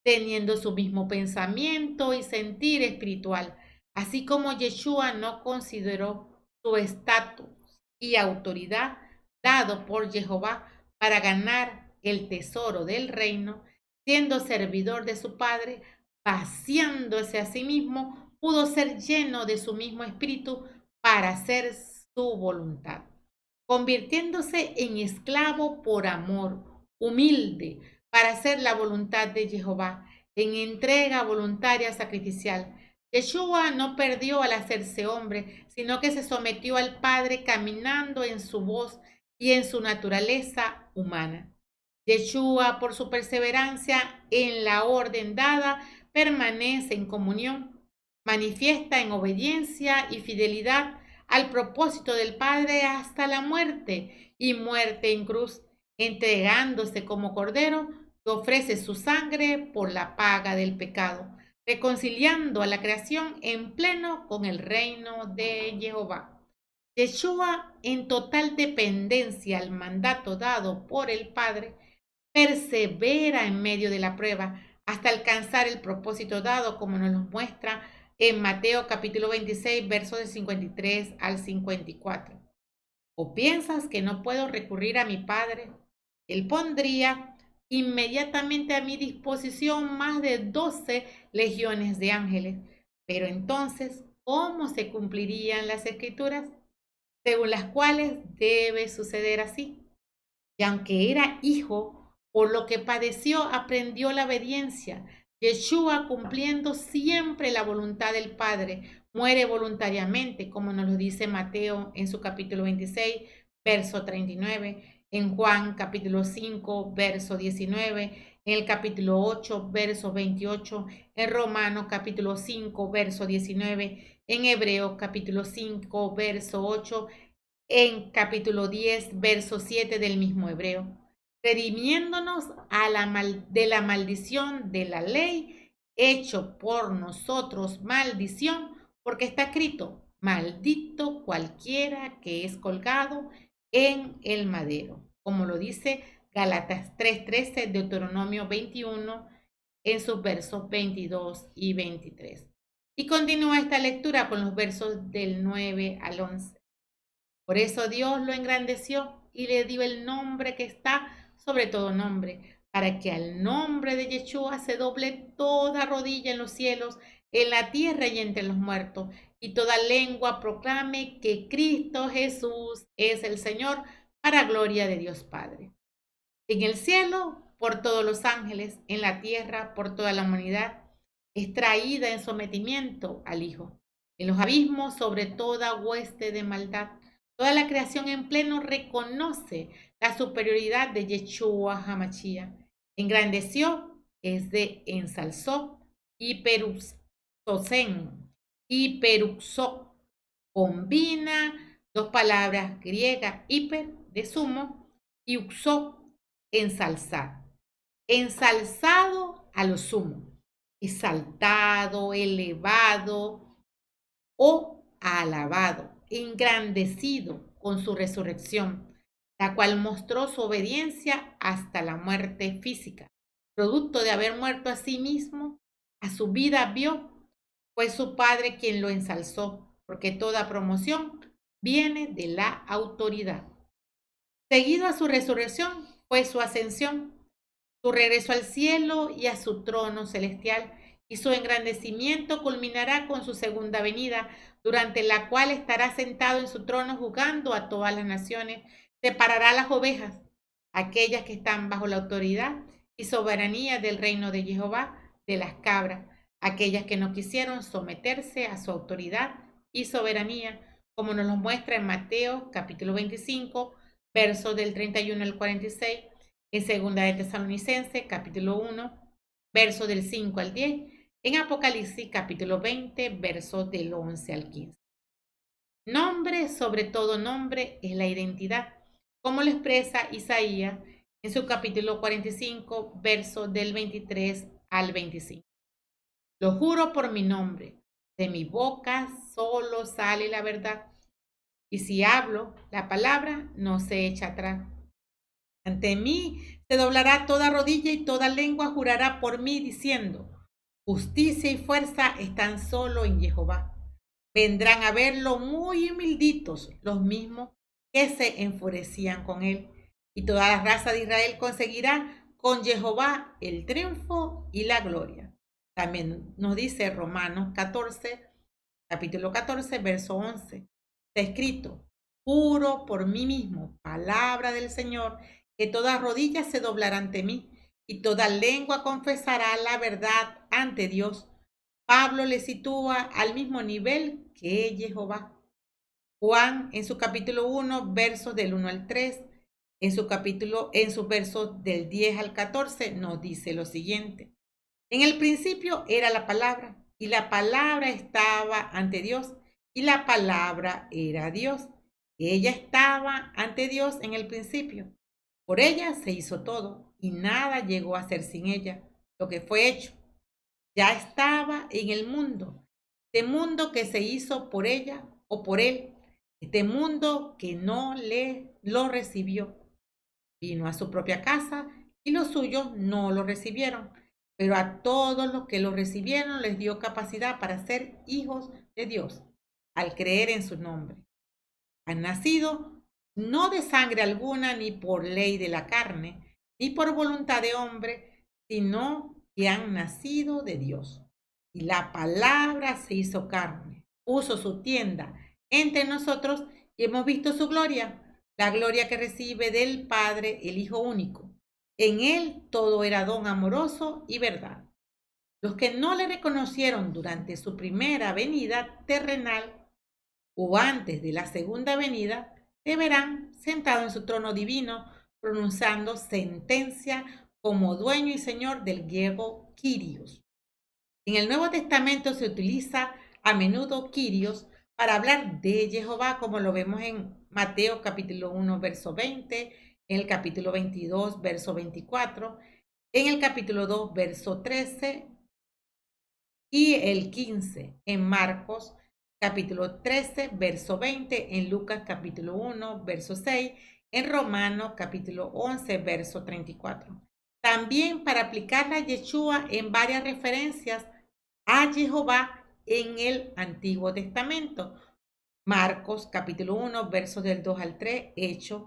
teniendo su mismo pensamiento y sentir espiritual, así como Yeshua no consideró su estatus y autoridad dado por Jehová para ganar el tesoro del reino, siendo servidor de su Padre, vaciándose a sí mismo, pudo ser lleno de su mismo espíritu para hacer su voluntad, convirtiéndose en esclavo por amor, humilde, para hacer la voluntad de Jehová, en entrega voluntaria sacrificial. Yeshua no perdió al hacerse hombre, sino que se sometió al Padre caminando en su voz y en su naturaleza humana. Yeshua, por su perseverancia en la orden dada, permanece en comunión, manifiesta en obediencia y fidelidad al propósito del Padre hasta la muerte y muerte en cruz, entregándose como cordero que ofrece su sangre por la paga del pecado, reconciliando a la creación en pleno con el reino de Jehová. Yeshua, en total dependencia al mandato dado por el Padre, persevera en medio de la prueba hasta alcanzar el propósito dado, como nos lo muestra en Mateo capítulo 26, versos del 53 al 54. ¿O piensas que no puedo recurrir a mi Padre? Él pondría inmediatamente a mi disposición más de 12 legiones de ángeles. Pero entonces, ¿cómo se cumplirían las escrituras, según las cuales debe suceder así? Y aunque era hijo, por lo que padeció, aprendió la obediencia. Yeshua, cumpliendo siempre la voluntad del Padre, muere voluntariamente, como nos lo dice Mateo en su capítulo 26, verso 39, en Juan capítulo 5, verso 19, en el capítulo 8, verso 28, en Romanos capítulo 5, verso 19, en Hebreos capítulo 5, verso 8, en capítulo 10, verso 7 del mismo Hebreo, redimiéndonos de la maldición de la ley, hecho por nosotros maldición, porque está escrito, maldito cualquiera que es colgado en el madero, como lo dice Gálatas 3:13, Deuteronomio 21, en sus versos 22 y 23. Y continúa esta lectura con los versos del 9 al 11. Por eso Dios lo engrandeció y le dio el nombre que está sobre todo nombre, para que al nombre de Yeshua se doble toda rodilla en los cielos, en la tierra y entre los muertos, y toda lengua proclame que Cristo Jesús es el Señor, para gloria de Dios Padre. En el cielo, por todos los ángeles, en la tierra, por toda la humanidad, es traída en sometimiento al Hijo. En los abismos, sobre toda hueste de maldad, toda la creación en pleno reconoce la superioridad de Yeshua Hamashia. Engrandeció, es de ensalzó, y peruxó. Combina dos palabras griegas, hiper, de sumo, y uxó, ensalzar. Ensalzado a lo sumo, exaltado, elevado o alabado, engrandecido con su resurrección, la cual mostró su obediencia hasta la muerte física, producto de haber muerto a sí mismo, a su vida vio, fue su Padre quien lo ensalzó, porque toda promoción viene de la autoridad. Seguido a su resurrección fue su ascensión, su regreso al cielo y a su trono celestial, y su engrandecimiento culminará con su segunda venida, durante la cual estará sentado en su trono juzgando a todas las naciones, separará las ovejas, aquellas que están bajo la autoridad y soberanía del reino de Jehová, de las cabras, aquellas que no quisieron someterse a su autoridad y soberanía, como nos lo muestra en Mateo capítulo 25, versos del 31 al 46, en Segunda de Tesalonicenses capítulo 1, versos del 5 al 10, en Apocalipsis capítulo 20, versos del 11 al 15. Nombre sobre todo nombre es la identidad, como lo expresa Isaías en su capítulo 45, versos del 23 al 25. Lo juro por mi nombre, de mi boca solo sale la verdad, y si hablo, la palabra no se echa atrás. Ante mí Se doblará toda rodilla y toda lengua jurará por mí diciendo, justicia y fuerza están solo en Jehová. Vendrán a verlo muy humilditos los mismos que se enfurecían con él. Y toda la raza de Israel conseguirá con Jehová el triunfo y la gloria. También nos dice Romanos 14, capítulo 14, verso 11. Está escrito, juro por mí mismo, palabra del Señor, que toda rodilla se doblará ante mí y toda lengua confesará la verdad ante Dios. Pablo le sitúa al mismo nivel que Jehová. Juan en su capítulo 1, versos del 1 al 3, en sus versos del 10 al 14, nos dice lo siguiente. En el principio era la palabra, y la palabra estaba ante Dios, y la palabra era Dios. Ella estaba ante Dios en el principio. Por ella se hizo todo, y nada llegó a ser sin ella. Lo que fue hecho ya estaba en el mundo, este mundo que se hizo por ella o por él, este mundo que no lo recibió. Vino a su propia casa y los suyos no lo recibieron, pero a todos los que lo recibieron les dio capacidad para ser hijos de Dios, al creer en su nombre. Han nacido no de sangre alguna, ni por ley de la carne, ni por voluntad de hombre, sino que han nacido de Dios. Y la palabra se hizo carne, puso su tienda entre nosotros y hemos visto su gloria, la gloria que recibe del Padre el Hijo único. En él todo era don amoroso y verdad. Los que no le reconocieron durante su primera venida terrenal o antes de la segunda venida, le verán sentado en su trono divino, pronunciando sentencia como dueño y señor del griego Kyrios. En el Nuevo Testamento se utiliza a menudo Kyrios para hablar de Jehová, como lo vemos en Mateo capítulo 1, verso 20, en el capítulo 22, verso 24, en el capítulo 2, verso 13 y el 15, en Marcos capítulo 13, verso 20, en Lucas capítulo 1, verso 6, en Romanos capítulo 11, verso 34. También para aplicarla a Yeshua en varias referencias a Jehová en el Antiguo Testamento. Marcos capítulo 1, versos del 2 al 3, Hechos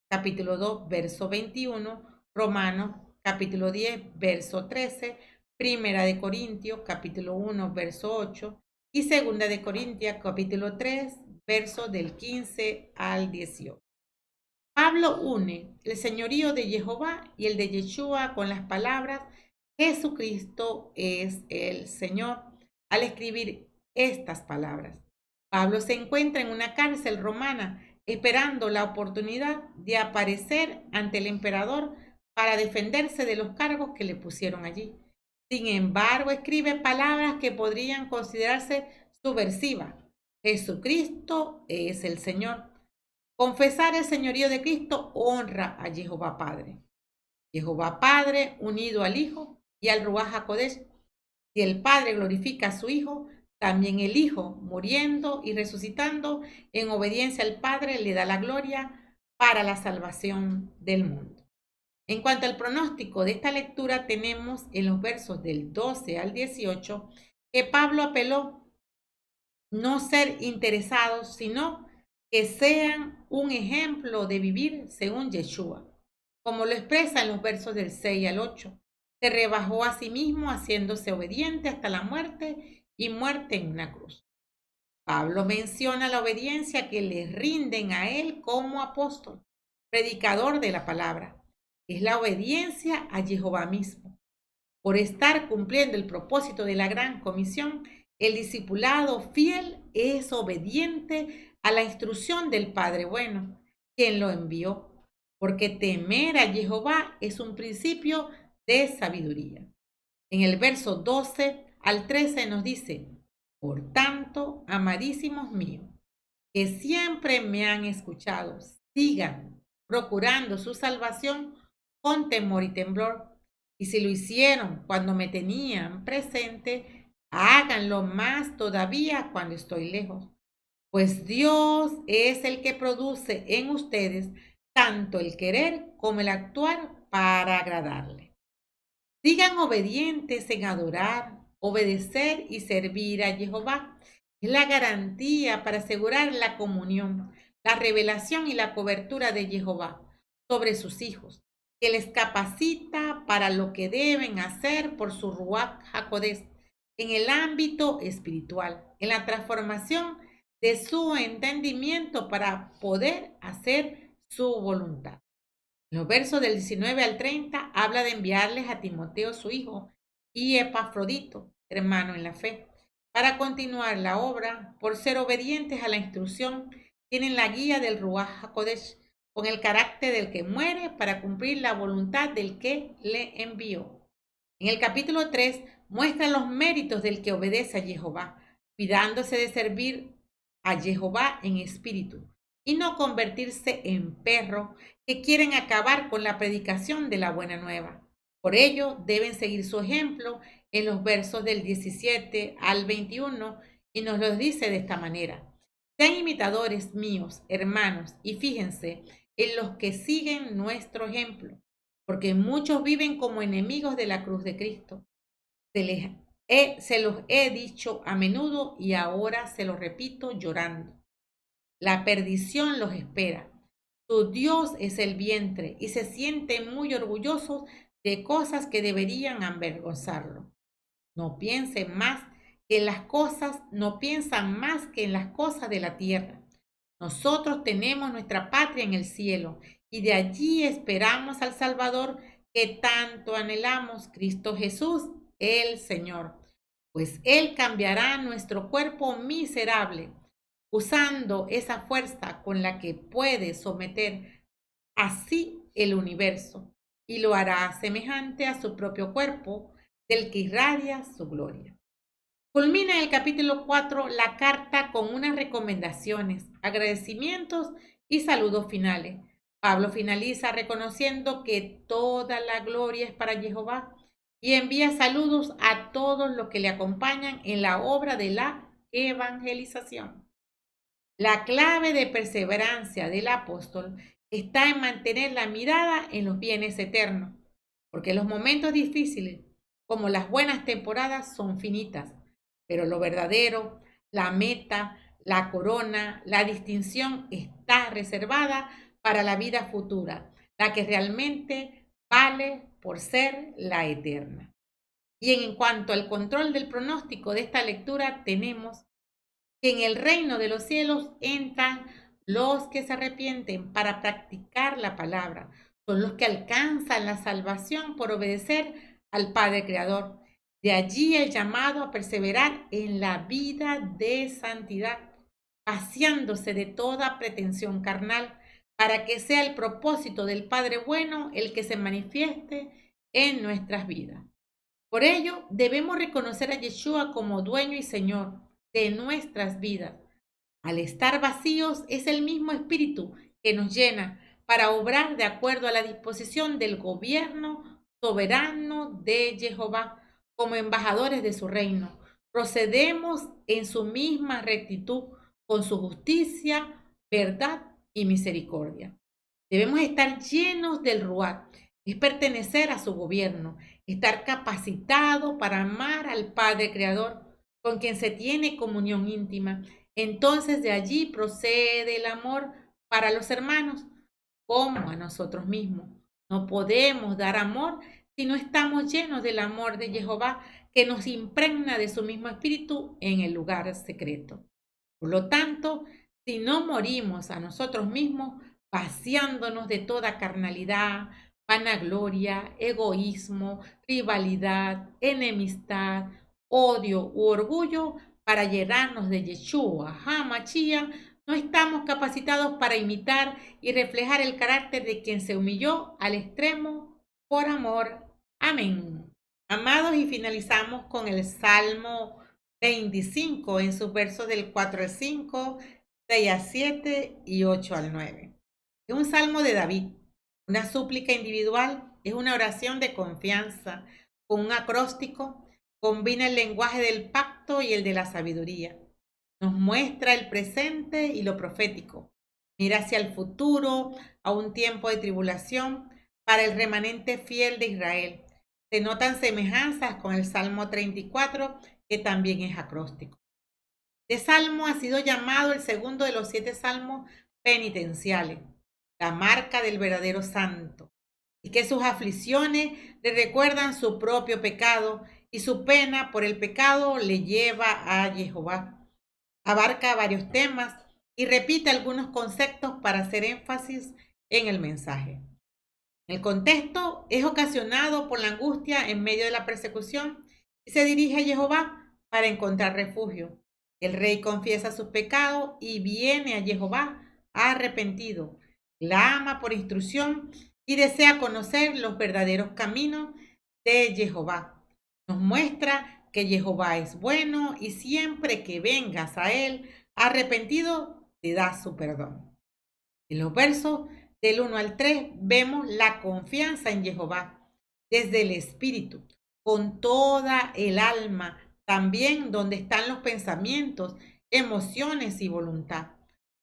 capítulo 2, verso 21, Romanos capítulo 10, verso 13, Primera de Corintios capítulo 1, verso 8 y Segunda de Corintios capítulo 3, verso del 15 al 18. Pablo une el señorío de Jehová y el de Yeshua con las palabras Jesucristo es el Señor al escribir estas palabras. Pablo se encuentra en una cárcel romana esperando la oportunidad de aparecer ante el emperador para defenderse de los cargos que le pusieron allí. Sin embargo, escribe palabras que podrían considerarse subversivas. Jesucristo es el Señor. Confesar el señorío de Cristo honra a Jehová Padre. Jehová Padre unido al Hijo y al Ruaj HaKodesh. Si el Padre glorifica a su Hijo, también el Hijo, muriendo y resucitando en obediencia al Padre, le da la gloria para la salvación del mundo. En cuanto al pronóstico de esta lectura, tenemos en los versos del 12 al 18 que Pablo apeló no ser interesados, sino que sean un ejemplo de vivir según Yeshua. Como lo expresa en los versos del 6 al 8, se rebajó a sí mismo haciéndose obediente hasta la muerte y muerte en una cruz. Pablo menciona la obediencia que le rinden a él como apóstol, predicador de la palabra. Es la obediencia a Jehová mismo. Por estar cumpliendo el propósito de la gran comisión, el discipulado fiel es obediente a la instrucción del Padre bueno, quien lo envió, porque temer a Jehová es un principio de sabiduría. En el verso 12 al 13 nos dice, por tanto, amadísimos míos, que siempre me han escuchado, sigan procurando su salvación con temor y temblor. Y si lo hicieron cuando me tenían presente, háganlo más todavía cuando estoy lejos. Pues Dios es el que produce en ustedes tanto el querer como el actuar para agradarle. Sigan obedientes en adorar, obedecer y servir a Jehová. Es la garantía para asegurar la comunión, la revelación y la cobertura de Jehová sobre sus hijos, que les capacita para lo que deben hacer por su Ruach HaKodesh en el ámbito espiritual, en la transformación de su entendimiento para poder hacer su voluntad. En los versos del 19 al 30 habla de enviarles a Timoteo su hijo y Epafrodito, hermano en la fe, para continuar la obra. Por ser obedientes a la instrucción, tienen la guía del Ruach HaKodesh, con el carácter del que muere para cumplir la voluntad del que le envió. En el capítulo 3 muestra los méritos del que obedece a Jehová, cuidándose de servir a Jehová en espíritu y no convertirse en perros que quieren acabar con la predicación de la buena nueva. Por ello, deben seguir su ejemplo en los versos del 17 al 21 y nos los dice de esta manera. Sean imitadores míos, hermanos, y fíjense en los que siguen nuestro ejemplo, porque muchos viven como enemigos de la cruz de Cristo. Se los he dicho a menudo y ahora se los repito llorando. La perdición los espera. Su Dios es el vientre y se sienten muy orgullosos de cosas que deberían avergonzarlo. No piensan más que en las cosas de la tierra. Nosotros tenemos nuestra patria en el cielo y de allí esperamos al Salvador que tanto anhelamos, Cristo Jesús, el Señor. Pues Él cambiará nuestro cuerpo miserable, usando esa fuerza con la que puede someter así el universo, y lo hará semejante a su propio cuerpo, del que irradia su gloria. Culmina el capítulo 4 la carta con unas recomendaciones, agradecimientos y saludos finales. Pablo finaliza reconociendo que toda la gloria es para Jehová y envía saludos a todos los que le acompañan en la obra de la evangelización. La clave de perseverancia del apóstol está en mantener la mirada en los bienes eternos, porque los momentos difíciles, como las buenas temporadas, son finitas, pero lo verdadero, la meta, la corona, la distinción está reservada para la vida futura, la que realmente vale por ser la eterna. Y en cuanto al control del pronóstico de esta lectura, tenemos que en el reino de los cielos entran los que se arrepienten para practicar la palabra. Son los que alcanzan la salvación por obedecer al Padre Creador. De allí el llamado a perseverar en la vida de santidad, vaciándose de toda pretensión carnal, para que sea el propósito del Padre bueno el que se manifieste en nuestras vidas. Por ello, debemos reconocer a Yeshua como dueño y Señor de nuestras vidas. Al estar vacíos, es el mismo Espíritu que nos llena para obrar de acuerdo a la disposición del gobierno soberano de Jehová como embajadores de su reino. Procedemos en su misma rectitud, con su justicia, verdad y misericordia. Debemos estar llenos del Ruach, es pertenecer a su gobierno, estar capacitado para amar al Padre Creador, con quien se tiene comunión íntima. Entonces de allí procede el amor para los hermanos, como a nosotros mismos. No podemos dar amor si no estamos llenos del amor de Jehová, que nos impregna de su mismo espíritu en el lugar secreto. Por lo tanto, si no morimos a nosotros mismos, vaciándonos de toda carnalidad, vanagloria, egoísmo, rivalidad, enemistad, odio u orgullo, para llenarnos de Yeshua HaMashiach, no estamos capacitados para imitar y reflejar el carácter de quien se humilló al extremo por amor. Amén. Amados, y finalizamos con el Salmo 25 en sus versos del 4 al 5, 6 al 7 y 8 al 9. Es un salmo de David, una súplica individual, es una oración de confianza con un acróstico, combina el lenguaje del pacto y el de la sabiduría. Nos muestra el presente y lo profético. Mira hacia el futuro, a un tiempo de tribulación, para el remanente fiel de Israel. Se notan semejanzas con el Salmo 34, que también es acróstico. Este salmo ha sido llamado el segundo de los 7 salmos penitenciales, la marca del verdadero santo, y que sus aflicciones le recuerdan su propio pecado y su pena por el pecado le lleva a Jehová. Abarca varios temas y repite algunos conceptos para hacer énfasis en el mensaje. El contexto es ocasionado por la angustia en medio de la persecución y se dirige a Jehová para encontrar refugio. El rey confiesa sus pecados y viene a Jehová arrepentido. Clama por instrucción y desea conocer los verdaderos caminos de Jehová. Nos muestra que Jehová es bueno y siempre que vengas a él arrepentido, te da su perdón. En los versos del 1 al 3 vemos la confianza en Jehová desde el espíritu, con toda el alma, también donde están los pensamientos, emociones y voluntad.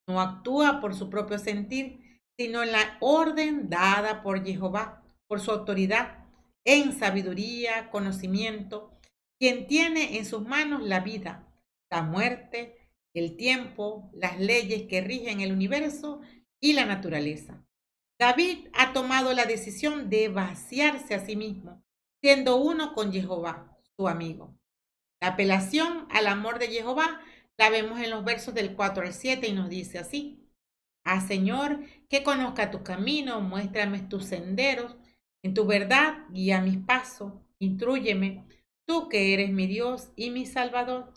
No actúa por su propio sentir, sino en la orden dada por Jehová, por su autoridad, en sabiduría, conocimiento, quien tiene en sus manos la vida, la muerte, el tiempo, las leyes que rigen el universo y la naturaleza. David ha tomado la decisión de vaciarse a sí mismo, siendo uno con Jehová, su amigo. La apelación al amor de Jehová la vemos en los versos del 4 al 7 y nos dice así: Ah, Señor, que conozca tu camino, muéstrame tus senderos, en tu verdad guía mis pasos, instrúyeme, tú que eres mi Dios y mi Salvador.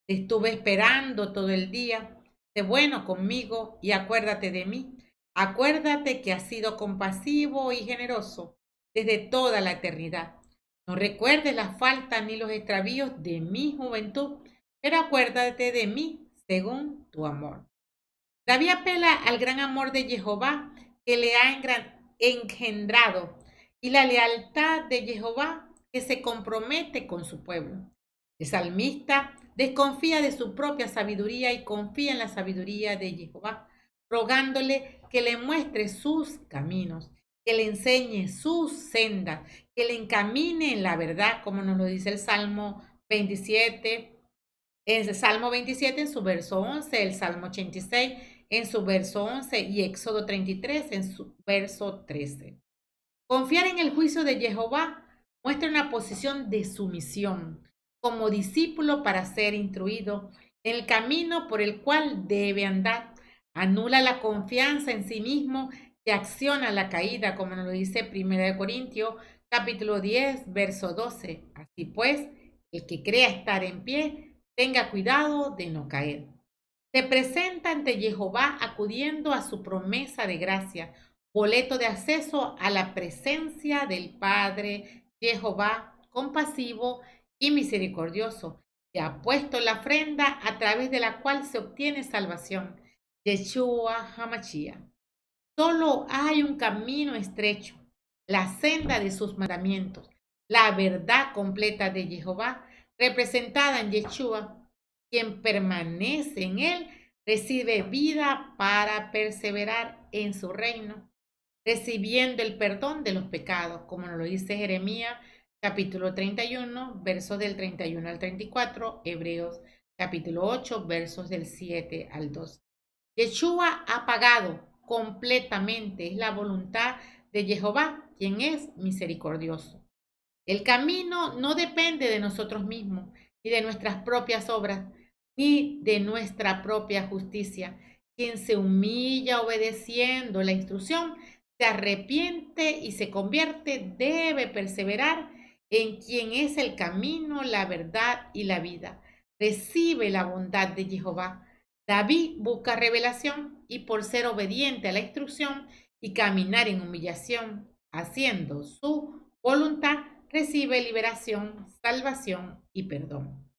Te estuve esperando todo el día, sé bueno conmigo y acuérdate de mí. Acuérdate que has sido compasivo y generoso desde toda la eternidad. No recuerdes las faltas ni los extravíos de mi juventud, pero acuérdate de mí según tu amor. David apela al gran amor de Jehová que le ha engendrado y la lealtad de Jehová que se compromete con su pueblo. El salmista desconfía de su propia sabiduría y confía en la sabiduría de Jehová, rogándole que le muestre sus caminos, que le enseñe sus sendas, que le encamine en la verdad, como nos lo dice el Salmo 27, el Salmo 27 en su verso 11, el Salmo 86 en su verso 11 y Éxodo 33 en su verso 13. Confiar en el juicio de Jehová muestra una posición de sumisión como discípulo para ser instruido en el camino por el cual debe andar. Anula la confianza en sí mismo y acciona la caída, como nos lo dice 1 Corintios capítulo 10, verso 12. Así pues, el que crea estar en pie, tenga cuidado de no caer. Se presenta ante Jehová acudiendo a su promesa de gracia, boleto de acceso a la presencia del Padre Jehová, compasivo y misericordioso, que ha puesto la ofrenda a través de la cual se obtiene salvación. Yeshua HaMashiach. Solo hay un camino estrecho, la senda de sus mandamientos, la verdad completa de Jehová, representada en Yeshua. Quien permanece en él recibe vida para perseverar en su reino, recibiendo el perdón de los pecados, como nos lo dice Jeremías capítulo 31, versos del 31 al 34, Hebreos capítulo 8, versos del 7 al 12. Yeshua ha pagado completamente, es la voluntad de Jehová, quien es misericordioso. El camino no depende de nosotros mismos, ni de nuestras propias obras, ni de nuestra propia justicia. Quien se humilla obedeciendo la instrucción, se arrepiente y se convierte, debe perseverar en quien es el camino, la verdad y la vida. Recibe la bondad de Jehová. David busca revelación y por ser obediente a la instrucción y caminar en humillación, haciendo su voluntad, recibe liberación, salvación y perdón.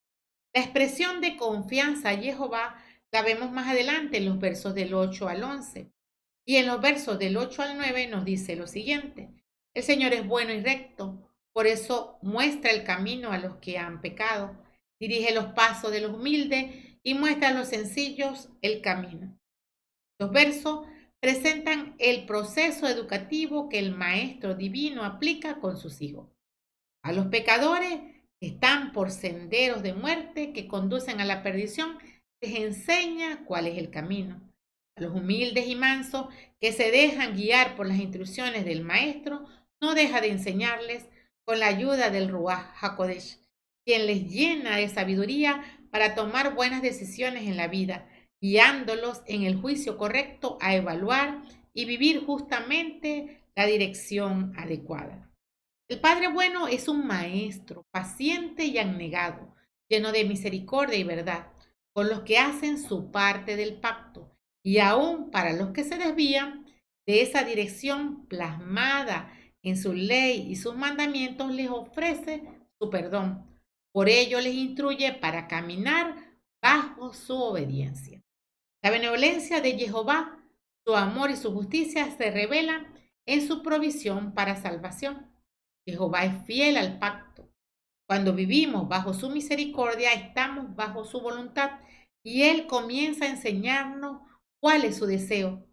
La expresión de confianza a Jehová la vemos más adelante en los versos del 8 al 11. Y en los versos del 8 al 9 nos dice lo siguiente: el Señor es bueno y recto, por eso muestra el camino a los que han pecado, dirige los pasos de los humildes y muestra a los sencillos el camino. Los versos presentan el proceso educativo que el Maestro Divino aplica con sus hijos. A los pecadores que están por senderos de muerte que conducen a la perdición, les enseña cuál es el camino. A los humildes y mansos que se dejan guiar por las instrucciones del Maestro, no deja de enseñarles con la ayuda del Ruach HaKodesh, quien les llena de sabiduría para tomar buenas decisiones en la vida, guiándolos en el juicio correcto a evaluar y vivir justamente la dirección adecuada. El Padre Bueno es un maestro paciente y abnegado, lleno de misericordia y verdad, con los que hacen su parte del pacto, y aún para los que se desvían de esa dirección plasmada en su ley y sus mandamientos, les ofrece su perdón. Por ello les instruye para caminar bajo su obediencia. La benevolencia de Jehová, su amor y su justicia se revelan en su provisión para salvación. Jehová es fiel al pacto. Cuando vivimos bajo su misericordia, estamos bajo su voluntad y Él comienza a enseñarnos cuál es su deseo,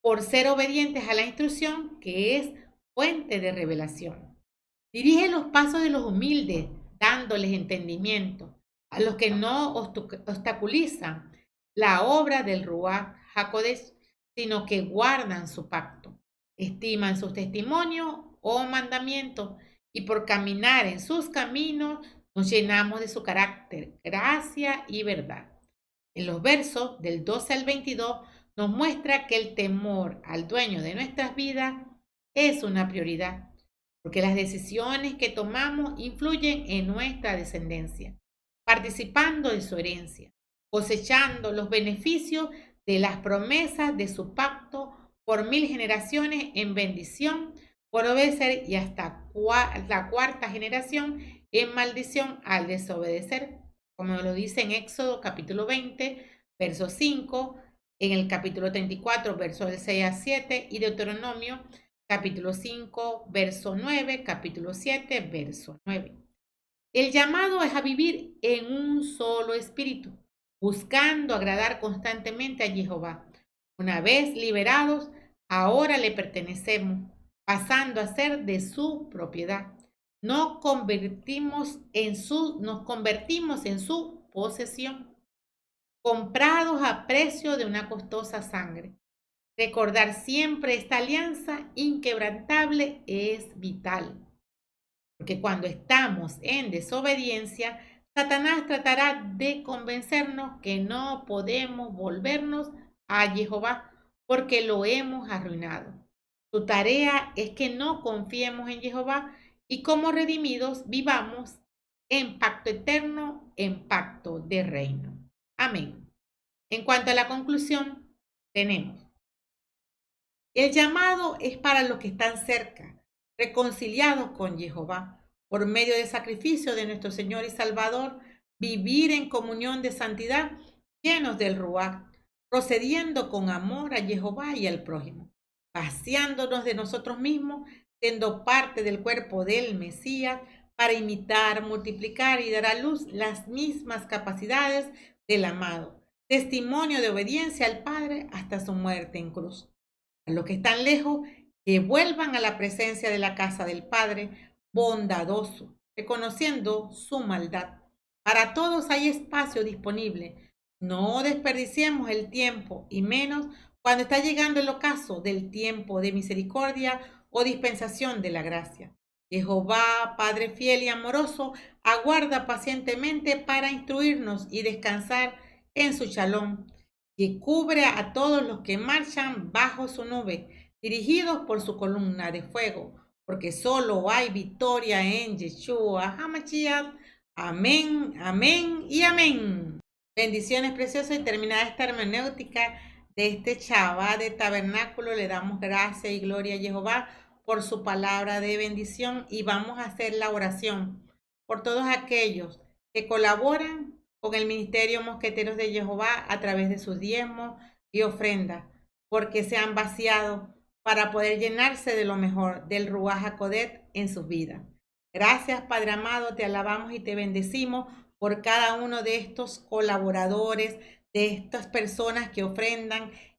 por ser obedientes a la instrucción que es fuente de revelación. Dirige los pasos de los humildes, dándoles entendimiento, a los que no obstaculizan la obra del Ruach HaKodesh, sino que guardan su pacto, estiman sus testimonios o mandamientos, y por caminar en sus caminos nos llenamos de su carácter, gracia y verdad. En los versos del 12 al 22 nos muestra que el temor al dueño de nuestras vidas es una prioridad, porque las decisiones que tomamos influyen en nuestra descendencia, participando de su herencia, cosechando los beneficios de las promesas de su pacto por 1000 generaciones en bendición, por obedecer, y hasta la cuarta generación en maldición al desobedecer, como lo dice en Éxodo capítulo 20, verso 5, en el capítulo 34, verso del 6 a 7, y Deuteronomio capítulo 5, verso 9, capítulo 7, verso 9. El llamado es a vivir en un solo espíritu, buscando agradar constantemente a Jehová. Una vez liberados, ahora le pertenecemos, pasando a ser de su propiedad. Nos convertimos en su posesión, comprados a precio de una costosa sangre. Recordar siempre esta alianza inquebrantable es vital, porque cuando estamos en desobediencia, Satanás tratará de convencernos que no podemos volvernos a Jehová porque lo hemos arruinado. Su tarea es que no confiemos en Jehová y como redimidos vivamos en pacto eterno, en pacto de reino. Amén. En cuanto a la conclusión, tenemos: el llamado es para los que están cerca, reconciliados con Jehová, por medio del sacrificio de nuestro Señor y Salvador, vivir en comunión de santidad, llenos del Ruach, procediendo con amor a Jehová y al prójimo, vaciándonos de nosotros mismos, siendo parte del cuerpo del Mesías, para imitar, multiplicar y dar a luz las mismas capacidades del amado, testimonio de obediencia al Padre hasta su muerte en cruz. A los que están lejos, que vuelvan a la presencia de la casa del Padre, bondadoso, reconociendo su maldad. Para todos hay espacio disponible. No desperdiciemos el tiempo, y menos cuando está llegando el ocaso del tiempo de misericordia o dispensación de la gracia. Jehová, Padre fiel y amoroso, aguarda pacientemente para instruirnos y descansar en su shalom, que cubre a todos los que marchan bajo su nube, dirigidos por su columna de fuego, porque solo hay victoria en Yeshua HaMashiach. Amén, amén y amén. Bendiciones preciosas, y terminada esta hermenéutica de este Shabbat de tabernáculo, le damos gracias y gloria a Jehová por su palabra de bendición, y vamos a hacer la oración por todos aquellos que colaboran con el ministerio Mosqueteros de Jehová a través de sus diezmos y ofrendas, porque se han vaciado para poder llenarse de lo mejor del Ruach HaKodesh en sus vidas. Gracias, Padre amado, te alabamos y te bendecimos por cada uno de estos colaboradores, de estas personas que ofrendan